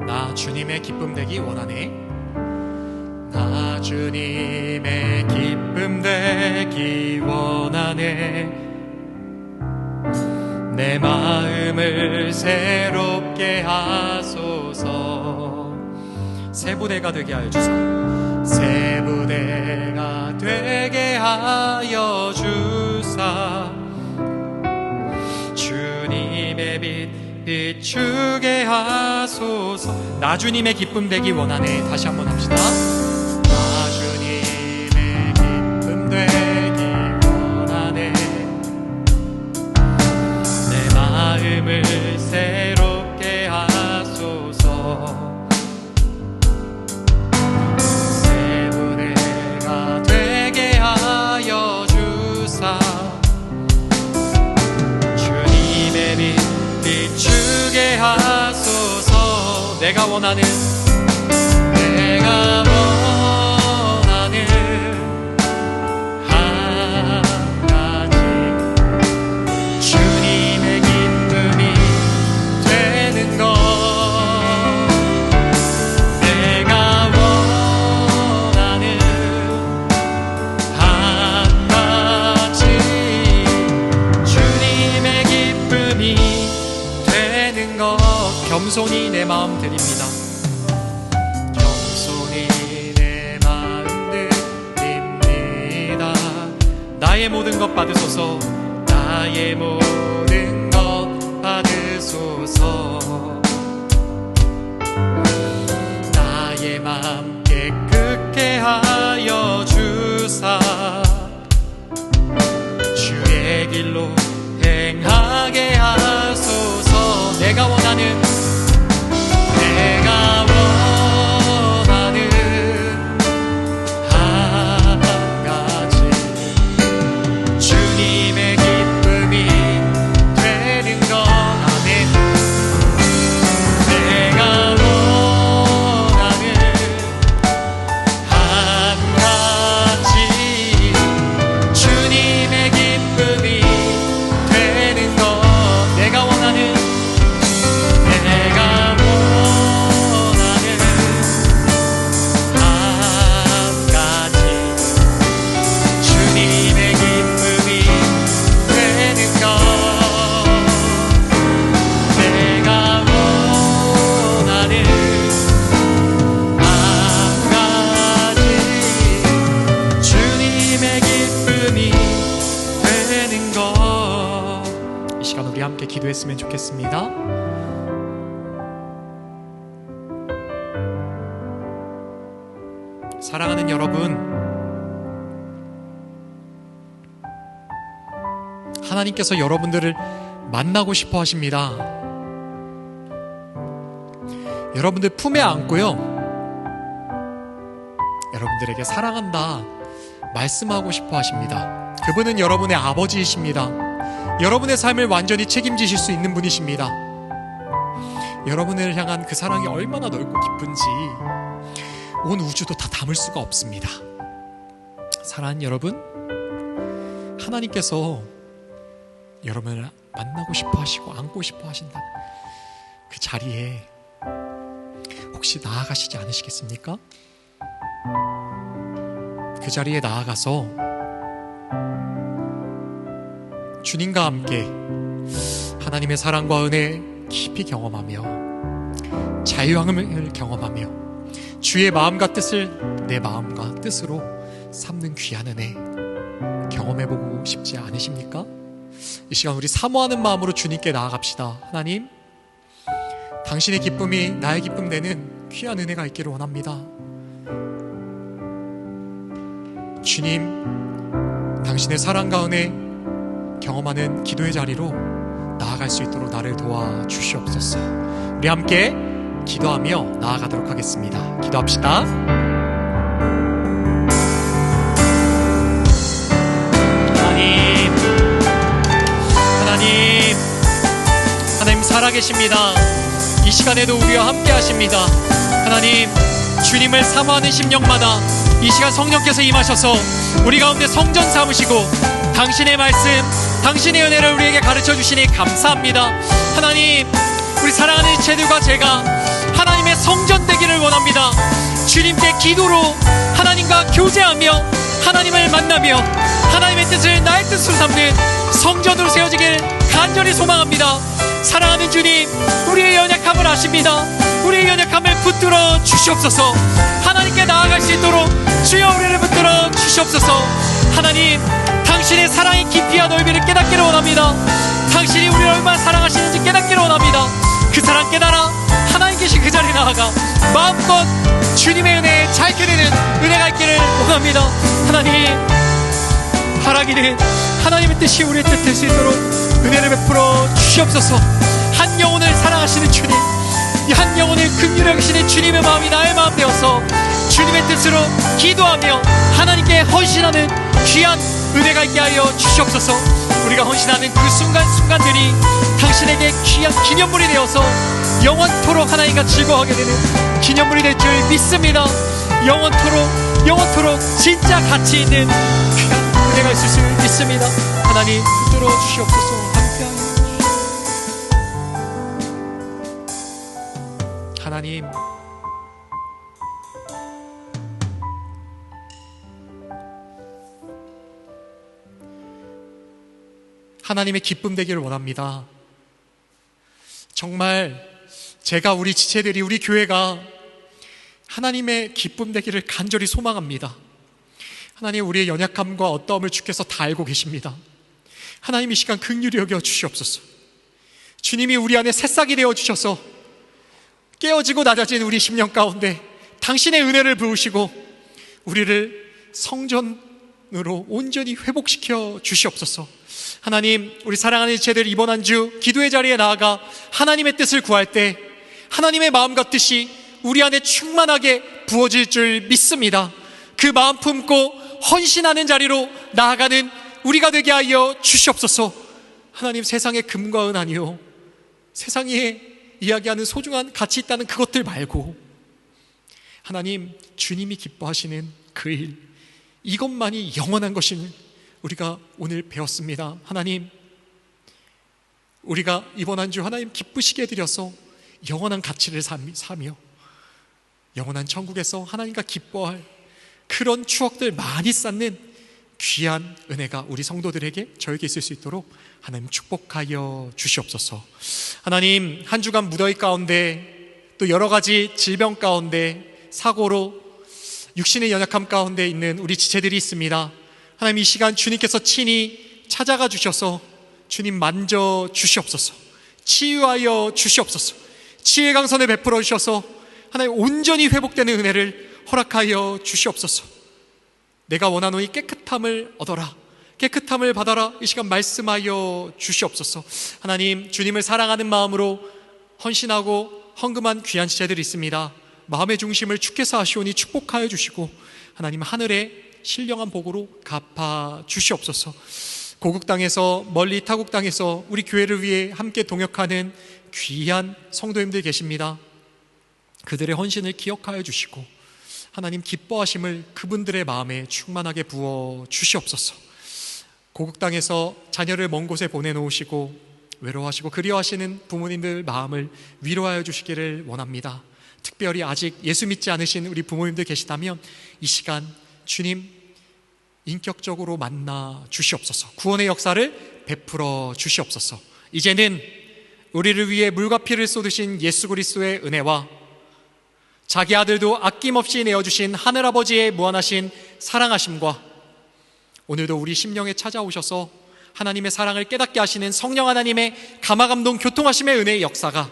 나 주님의 기쁨 되기 원하네. 나 주님의 기쁨 되기 원하네. 내 마음을 새롭게 하소서. 새 부대가 되게 하여 주사. 새 부대가 되게 하여 주사. 주님의 빛 비추게 하소서. 나 주님의 기쁨 되기 원하네. 다시 한번 합시다. 나 주님의 기쁨 되기 원하네. 내 마음을 새롭게 하소서. 새 부대가 되게 하여 주사. 주님의 빛 비추게 하소서. 내가 원하는 한 가지 주님의 기쁨이 되는 것. 내가 원하는 한 가지 주님의 기쁨이 되는 것. 겸손히 내 마음 드립니다. 겸손히 내 마음 드립니다. 나의 모든 것 받으소서. 나의 모든 것 받으소서. 나의 마음 깨끗게 하여 주사. 주의 길로 행하게 하소서. 내가 원하는 한 가지 주님의 기쁨이 되는 것. 아멘. 내가 원하는 한 가지 주님의 기쁨이 되는 것. 내가 원하는 함께 기도했으면 좋겠습니다. 사랑하는 여러분, 하나님께서 여러분들을 만나고 싶어 하십니다. 여러분들 품에 안고요, 여러분들에게 사랑한다 말씀하고 싶어 하십니다. 그분은 여러분의 아버지이십니다. 여러분의 삶을 완전히 책임지실 수 있는 분이십니다. 여러분을 향한 그 사랑이 얼마나 넓고 깊은지 온 우주도 다 담을 수가 없습니다. 사랑하는 여러분, 하나님께서 여러분을 만나고 싶어 하시고 안고 싶어 하신다. 그 자리에 혹시 나아가시지 않으시겠습니까? 그 자리에 나아가서 주님과 함께 하나님의 사랑과 은혜 깊이 경험하며 자유함을 경험하며 주의 마음과 뜻을 내 마음과 뜻으로 삼는 귀한 은혜 경험해보고 싶지 않으십니까? 이 시간 우리 사모하는 마음으로 주님께 나아갑시다. 하나님, 당신의 기쁨이 나의 기쁨 되는 귀한 은혜가 있기를 원합니다. 주님, 당신의 사랑과 은혜 경험하는 기도의 자리로 나아갈 수 있도록 나를 도와주시옵소서. 우리 함께 기도하며 나아가도록 하겠습니다. 기도합시다. 하나님 살아계십니다. 이 시간에도 우리와 함께 하십니다. 하나님, 주님을 사모하는 심령마다 이 시간 성령께서 임하셔서 우리 가운데 성전 삼으시고 당신의 말씀, 당신의 은혜를 우리에게 가르쳐 주시니 감사합니다. 하나님, 우리 사랑하는 지체들과 제가 하나님의 성전 되기를 원합니다. 주님께 기도로 하나님과 교제하며 하나님을 만나며 하나님의 뜻을 나의 뜻으로 삼는 성전으로 세워지길 간절히 소망합니다. 사랑하는 주님, 우리의 연약함을 아십니다. 우리의 연약함을 붙들어 주시옵소서. 하나님께 나아갈 수 있도록 주여 우리를 붙들어 주시옵소서. 하나님, 당신의 사랑의 깊이와 넓이를 깨닫기를 원합니다. 당신이 우리를 얼마나 사랑하시는지 깨닫기를 원합니다. 그 사랑 깨달아 하나님 계신 그 자리에 나아가 마음껏 주님의 은혜에 잘 깨되는 은혜가 있기를 원합니다. 하나님, 바라기는 하나님의 뜻이 우리의 뜻 될 수 있도록 은혜를 베풀어 주시옵소서. 한 영혼을 사랑하시는 주님, 이 한 영혼을 긍휼히 여기시는 주님의 마음이 나의 마음 되어서 주님의 뜻으로 기도하며 하나님께 헌신하는 귀한 은혜가 있게 하여 주시옵소서. 우리가 헌신하는 그 순간순간들이 당신에게 귀한 기념물이 되어서 영원토록 하나님과 즐거워하게 되는 기념물이 될 줄 믿습니다. 영원토록 진짜 가치 있는 귀한 은혜가 있을 수 믿습니다. 하나님, 붙들어 주시옵소서. 함께하여 주시옵소서. 하나님, 하나님의 기쁨 되기를 원합니다. 정말 제가, 우리 지체들이, 우리 교회가 하나님의 기쁨 되기를 간절히 소망합니다. 하나님, 우리의 연약함과 어떠함을 주께서 다 알고 계십니다. 하나님, 이 시간 긍휼히 여겨 주시옵소서. 주님이 우리 안에 새싹이 되어 주셔서 깨어지고 낮아진 우리 심령 가운데 당신의 은혜를 부으시고 우리를 성전으로 온전히 회복시켜 주시옵소서. 하나님, 우리 사랑하는 지체들 이번 한 주 기도의 자리에 나아가 하나님의 뜻을 구할 때 하나님의 마음과 뜻이 우리 안에 충만하게 부어질 줄 믿습니다. 그 마음 품고 헌신하는 자리로 나아가는 우리가 되게 하여 주시옵소서. 하나님, 세상의 금과 은 아니요, 세상에 이야기하는 소중한 가치 있다는 그것들 말고 하나님, 주님이 기뻐하시는 그 일, 이것만이 영원한 것임을 우리가 오늘 배웠습니다. 하나님, 우리가 이번 한 주 하나님 기쁘시게 해드려서 영원한 가치를 사며 영원한 천국에서 하나님과 기뻐할 그런 추억들 많이 쌓는 귀한 은혜가 우리 성도들에게, 저에게 있을 수 있도록 하나님 축복하여 주시옵소서. 하나님, 한 주간 무더위 가운데 또 여러 가지 질병 가운데 사고로 육신의 연약함 가운데 있는 우리 지체들이 있습니다. 하나님, 이 시간 주님께서 친히 찾아가 주셔서 주님 만져 주시옵소서. 치유하여 주시옵소서. 치유의 강선을 베풀어 주셔서 하나님 온전히 회복되는 은혜를 허락하여 주시옵소서. 내가 원하노니 깨끗함을 얻어라, 깨끗함을 받아라, 이 시간 말씀하여 주시옵소서. 하나님, 주님을 사랑하는 마음으로 헌신하고 헌금한 귀한 지체들이 있습니다. 마음의 중심을 주께서 하시오니 축복하여 주시고 하나님, 하늘의 신령한 복으로 갚아 주시옵소서. 고국 땅에서, 멀리 타국 땅에서 우리 교회를 위해 함께 동역하는 귀한 성도님들 계십니다. 그들의 헌신을 기억하여 주시고 하나님, 기뻐하심을 그분들의 마음에 충만하게 부어 주시옵소서. 고국 땅에서 자녀를 먼 곳에 보내놓으시고 외로워하시고 그리워하시는 부모님들 마음을 위로하여 주시기를 원합니다. 특별히 아직 예수 믿지 않으신 우리 부모님들 계시다면 이 시간 주님 인격적으로 만나 주시옵소서. 구원의 역사를 베풀어 주시옵소서. 이제는 우리를 위해 물과 피를 쏟으신 예수 그리스도의 은혜와 자기 아들도 아낌없이 내어주신 하늘아버지의 무한하신 사랑하심과 오늘도 우리 심령에 찾아오셔서 하나님의 사랑을 깨닫게 하시는 성령 하나님의 감화감동 교통하심의 은혜의 역사가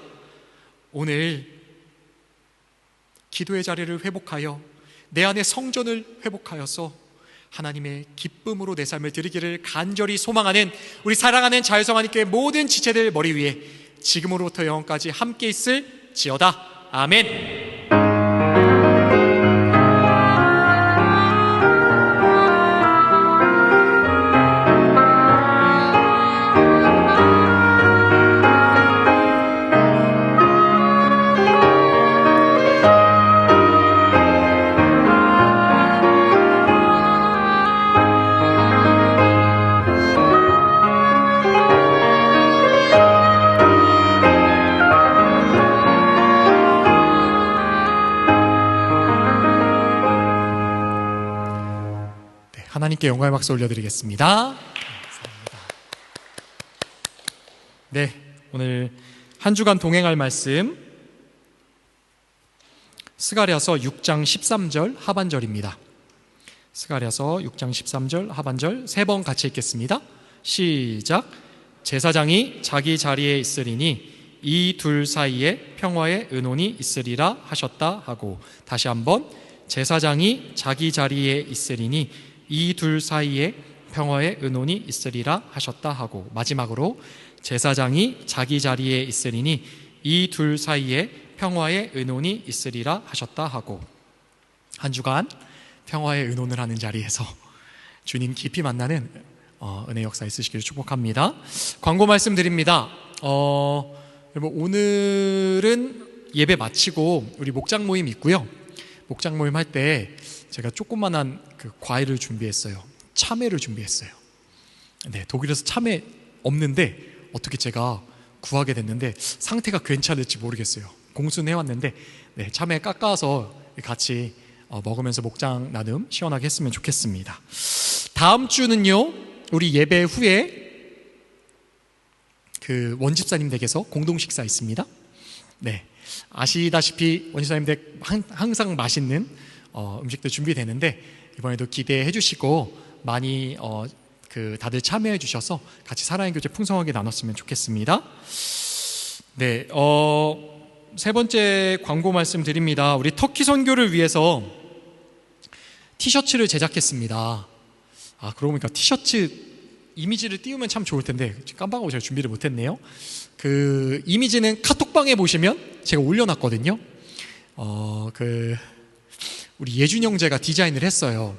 오늘 기도의 자리를 회복하여 내 안에 성전을 회복하여서 하나님의 기쁨으로 내 삶을 드리기를 간절히 소망하는 우리 사랑하는 자유성 하나님께 모든 지체들 머리 위에 지금으로부터 영원까지 함께 있을지어다. 아멘. 하나님께 영광의 박수 올려드리겠습니다. 네, 오늘 한 주간 동행할 말씀 스가랴서 6장 13절 하반절입니다. 스가랴서 6장 13절 하반절 세 번 같이 읽겠습니다. 시작. 제사장이 자기 자리에 있으리니 이 둘 사이에 평화의 은혼이 있으리라 하셨다 하고, 다시 한번 제사장이 자기 자리에 있으리니 이 둘 사이에 평화의 은혼이 있으리라 하셨다 하고, 마지막으로 제사장이 자기 자리에 있으리니 이 둘 사이에 평화의 은혼이 있으리라 하셨다 하고, 한 주간 평화의 은혼을 하는 자리에서 주님 깊이 만나는 은혜 역사 있으시기를 축복합니다. 광고 말씀드립니다. 오늘은 예배 마치고 우리 목장 모임 있고요. 목장 모임 할 때 제가 조그만한 그 과일을 준비했어요. 참외를 준비했어요. 네, 독일에서 참외 없는데 어떻게 제가 구하게 됐는데 상태가 괜찮을지 모르겠어요. 공수는 해왔는데 네, 참외 깎아서 같이 먹으면서 목장 나눔 시원하게 했으면 좋겠습니다. 다음 주는요, 우리 예배 후에 그 원집사님 댁에서 공동 식사 있습니다. 네, 아시다시피 원집사님 댁 항상 맛있는 음식들 준비되는데 이번에도 기대해 주시고 많이 다들 참여해 주셔서 같이 사랑의 교제 풍성하게 나눴으면 좋겠습니다. 네, 세 번째 광고 말씀드립니다. 우리 터키 선교를 위해서 티셔츠를 제작했습니다. 그러고 보니까 티셔츠 이미지를 띄우면 참 좋을 텐데 깜빡하고 제가 준비를 못했네요. 그 이미지는 카톡방에 보시면 제가 올려놨거든요. 우리 예준 형제가 디자인을 했어요.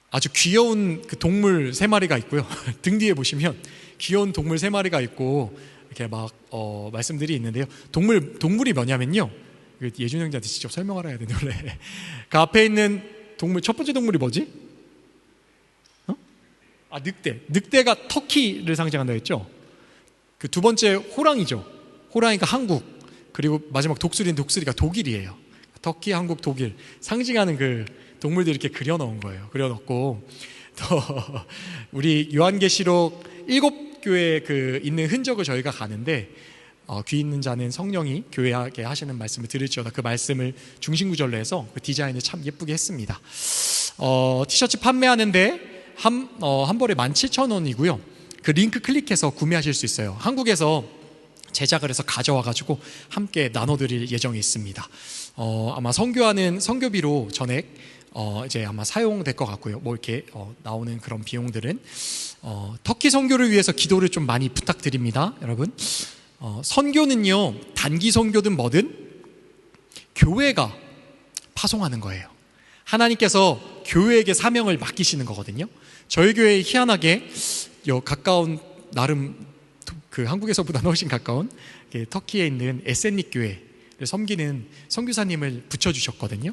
아주 귀여운 그 동물 3마리가 있고요. 등 뒤에 보시면 귀여운 동물 3마리가 있고 이렇게 막 말씀들이 있는데요. 동물이 뭐냐면요, 예준 형제한테 직접 설명을 해야 되는데 원래 그 앞에 있는 동물, 첫 번째 동물이 뭐지? 늑대가 터키를 상징한다 했죠. 그 두 번째 호랑이죠. 호랑이가 한국, 그리고 마지막 독수리가 독일이에요. 터키, 한국, 독일 상징하는 그 동물들 이렇게 그려놓은 거예요. 그려놓고 또 우리 요한계시록 7교회에 그 있는 흔적을 저희가 가는데 귀 있는 자는 성령이 교회하게 하시는 말씀을 들을지어다, 그 말씀을 중심구절로 해서 그 디자인을 참 예쁘게 했습니다. 티셔츠 판매하는데 한 벌에 17,000원이고요. 그 링크 클릭해서 구매하실 수 있어요. 한국에서 제작을 해서 가져와가지고 함께 나눠드릴 예정이 있습니다. 아마 선교하는 선교비로 전액 이제 아마 사용될 것 같고요. 뭐 이렇게 나오는 그런 비용들은 터키 선교를 위해서 기도를 좀 많이 부탁드립니다, 여러분. 선교는요, 단기 선교든 뭐든 교회가 파송하는 거예요. 하나님께서 교회에게 사명을 맡기시는 거거든요. 저희 교회에 희한하게 가까운, 나름 그 한국에서보다 훨씬 가까운 터키에 있는 에센닉 교회를 섬기는 선교사님을 붙여주셨거든요.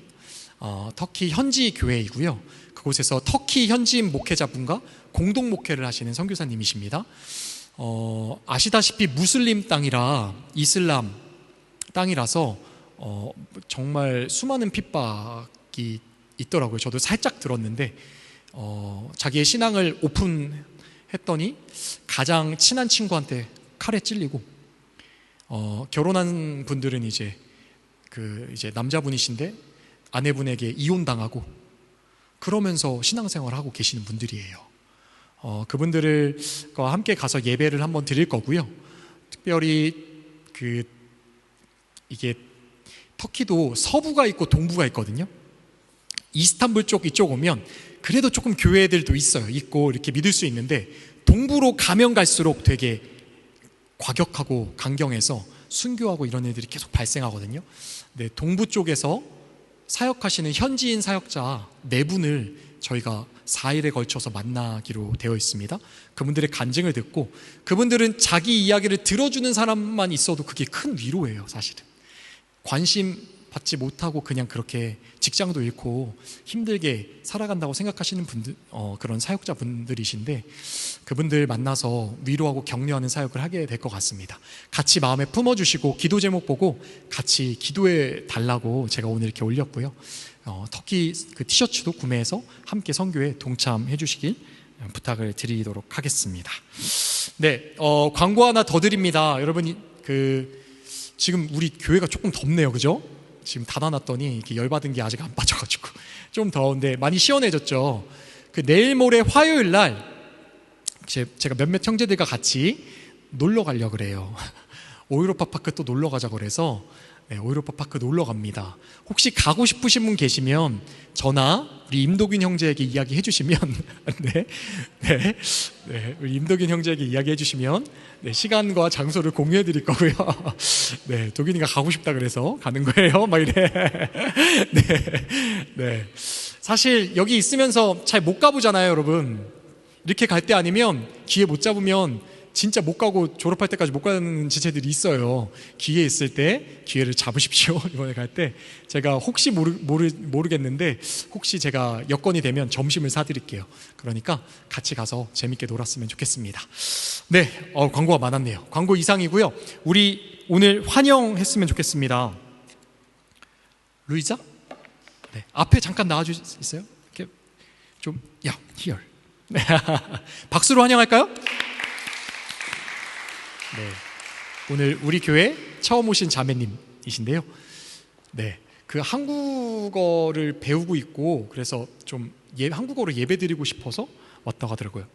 터키 현지 교회이고요. 그곳에서 터키 현지인 목회자분과 공동 목회를 하시는 선교사님이십니다. 아시다시피 무슬림 땅이라 이슬람 땅이라서 정말 수많은 핍박이 있더라고요. 저도 살짝 들었는데 자기의 신앙을 오픈했더니 가장 친한 친구한테 칼에 찔리고 결혼한 분들은 이제 남자분이신데 아내분에게 이혼당하고 그러면서 신앙생활을 하고 계시는 분들이에요. 그분들과 함께 가서 예배를 한번 드릴 거고요. 특별히 이게 터키도 서부가 있고 동부가 있거든요. 이스탄불 이쪽 오면 그래도 조금 교회들도 있고 이렇게 믿을 수 있는데 동부로 가면 갈수록 되게 과격하고 강경해서 순교하고 이런 애들이 계속 발생하거든요. 네, 동부 쪽에서 사역하시는 현지인 사역자 4분을 저희가 4일에 걸쳐서 만나기로 되어 있습니다. 그분들의 간증을 듣고 그분들은 자기 이야기를 들어주는 사람만 있어도 그게 큰 위로예요. 사실은 관심 받지 못하고 그냥 그렇게 직장도 잃고 힘들게 살아간다고 생각하시는 분들, 그런 사역자분들이신데 그분들 만나서 위로하고 격려하는 사역을 하게 될 것 같습니다. 같이 마음에 품어주시고 기도 제목 보고 같이 기도해 달라고 제가 오늘 이렇게 올렸고요. 터키 그 티셔츠도 구매해서 함께 선교에 동참해 주시길 부탁을 드리도록 하겠습니다. 네, 광고 하나 더 드립니다. 여러분, 지금 우리 교회가 조금 덥네요, 그죠? 지금 닫아놨더니 이렇게 열받은 게 아직 안 빠져가지고 좀 더운데 많이 시원해졌죠. 내일 모레 화요일 날 제가 몇몇 형제들과 같이 놀러 가려고 그래요. 오이로파 파크 또 놀러 가자고 그래서 오이로파 파크 놀러 갑니다. 혹시 가고 싶으신 분 계시면 저나 우리 임도균 형제에게 이야기해 주시면 우리 임도균 형제에게 이야기해 주시면 시간과 장소를 공유해 드릴 거고요. 네, 도균이가 가고 싶다 그래서 가는 거예요. 막 이래. 네. 사실 여기 있으면서 잘 못 가보잖아요, 여러분. 이렇게 갈 때 아니면 기회 못 잡으면 진짜 못 가고 졸업할 때까지 못 가는 지체들이 있어요. 기회 있을 때 기회를 잡으십시오. 이번에 갈 때 제가 혹시 모르겠는데 혹시 제가 여건이 되면 점심을 사드릴게요. 그러니까 같이 가서 재밌게 놀았으면 좋겠습니다. 네, 광고가 많았네요. 광고 이상이고요. 우리 오늘 환영했으면 좋겠습니다. 루이자? 네, 앞에 잠깐 나와줄 수 있어요? 이렇게 좀, here. 네. 박수로 환영할까요? 네, 오늘 우리 교회 처음 오신 자매님이신데요. 네, 한국어를 배우고 있고 그래서 좀 한국어로 예배드리고 싶어서 왔다고 하더라고요.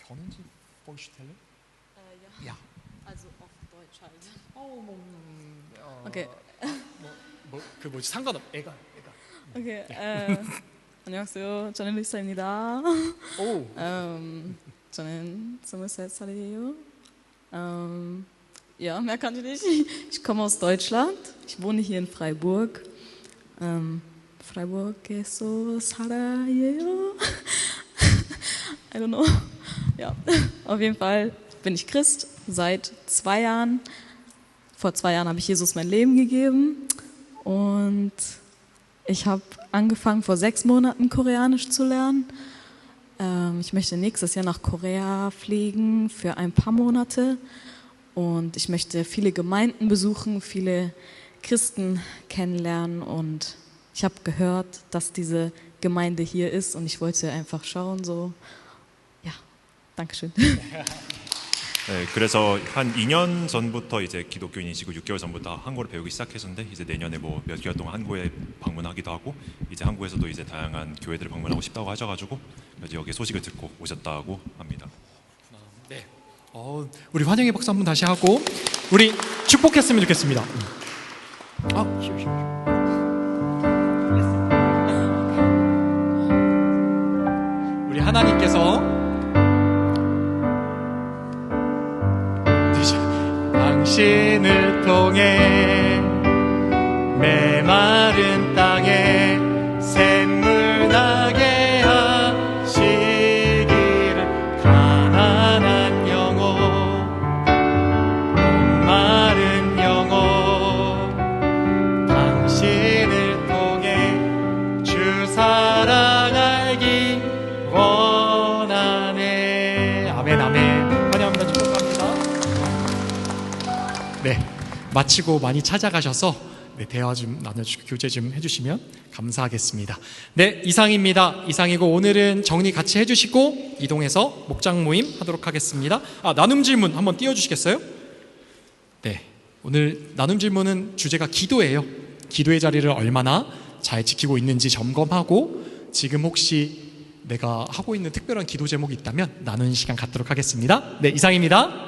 Können Sie vorstellen? Ja. Also auf Deutsch halt. Okay. 상관없. 애가. Okay. 안녕하세요. 저는 리사입니다. 저는 23살이에요. Ja, mehr kann ich nicht. Ich komme aus Deutschland. Ich wohne hier in Freiburg. Freiburg에서 살아요. I don't know. Ja, auf jeden Fall bin ich Christ seit 2 Jahren. Vor 2 Jahren habe ich Jesus mein Leben gegeben und ich habe angefangen vor 6 Monaten Koreanisch zu lernen. Ich möchte nächstes Jahr nach Korea fliegen für ein paar Monate und ich möchte viele Gemeinden besuchen, viele Christen kennenlernen und ich habe gehört, dass diese Gemeinde hier ist und ich wollte einfach schauen, so, ja, Dankeschön. 네, 그래서 한 2년 전부터 이제 기독교인이시고 6개월 전부터 한국어를 배우기 시작하셨는데 이제 내년에 뭐 몇 개월 동안 한국에 방문하기도 하고 이제 한국에서도 이제 다양한 교회들을 방문하고 싶다고 하셔가지고 여기 소식을 듣고 오셨다고 합니다. 네, 우리 환영의 박수 한번 다시 하고 우리 축복했으면 좋겠습니다. 우리 하나님께서 당신을 통해 메마른 땅에 샘물 나게 하시기를 가난한 영혼 목마른 영혼 네, 마치고 많이 찾아가셔서 네, 대화 좀 나눠주고 교제 좀 해주시면 감사하겠습니다. 네, 이상입니다. 이상이고 오늘은 정리 같이 해주시고 이동해서 목장 모임 하도록 하겠습니다. 나눔 질문 한번 띄워주시겠어요? 네, 오늘 나눔 질문은 주제가 기도예요. 기도의 자리를 얼마나 잘 지키고 있는지 점검하고 지금 혹시 내가 하고 있는 특별한 기도 제목이 있다면 나누는 시간 갖도록 하겠습니다. 네, 이상입니다.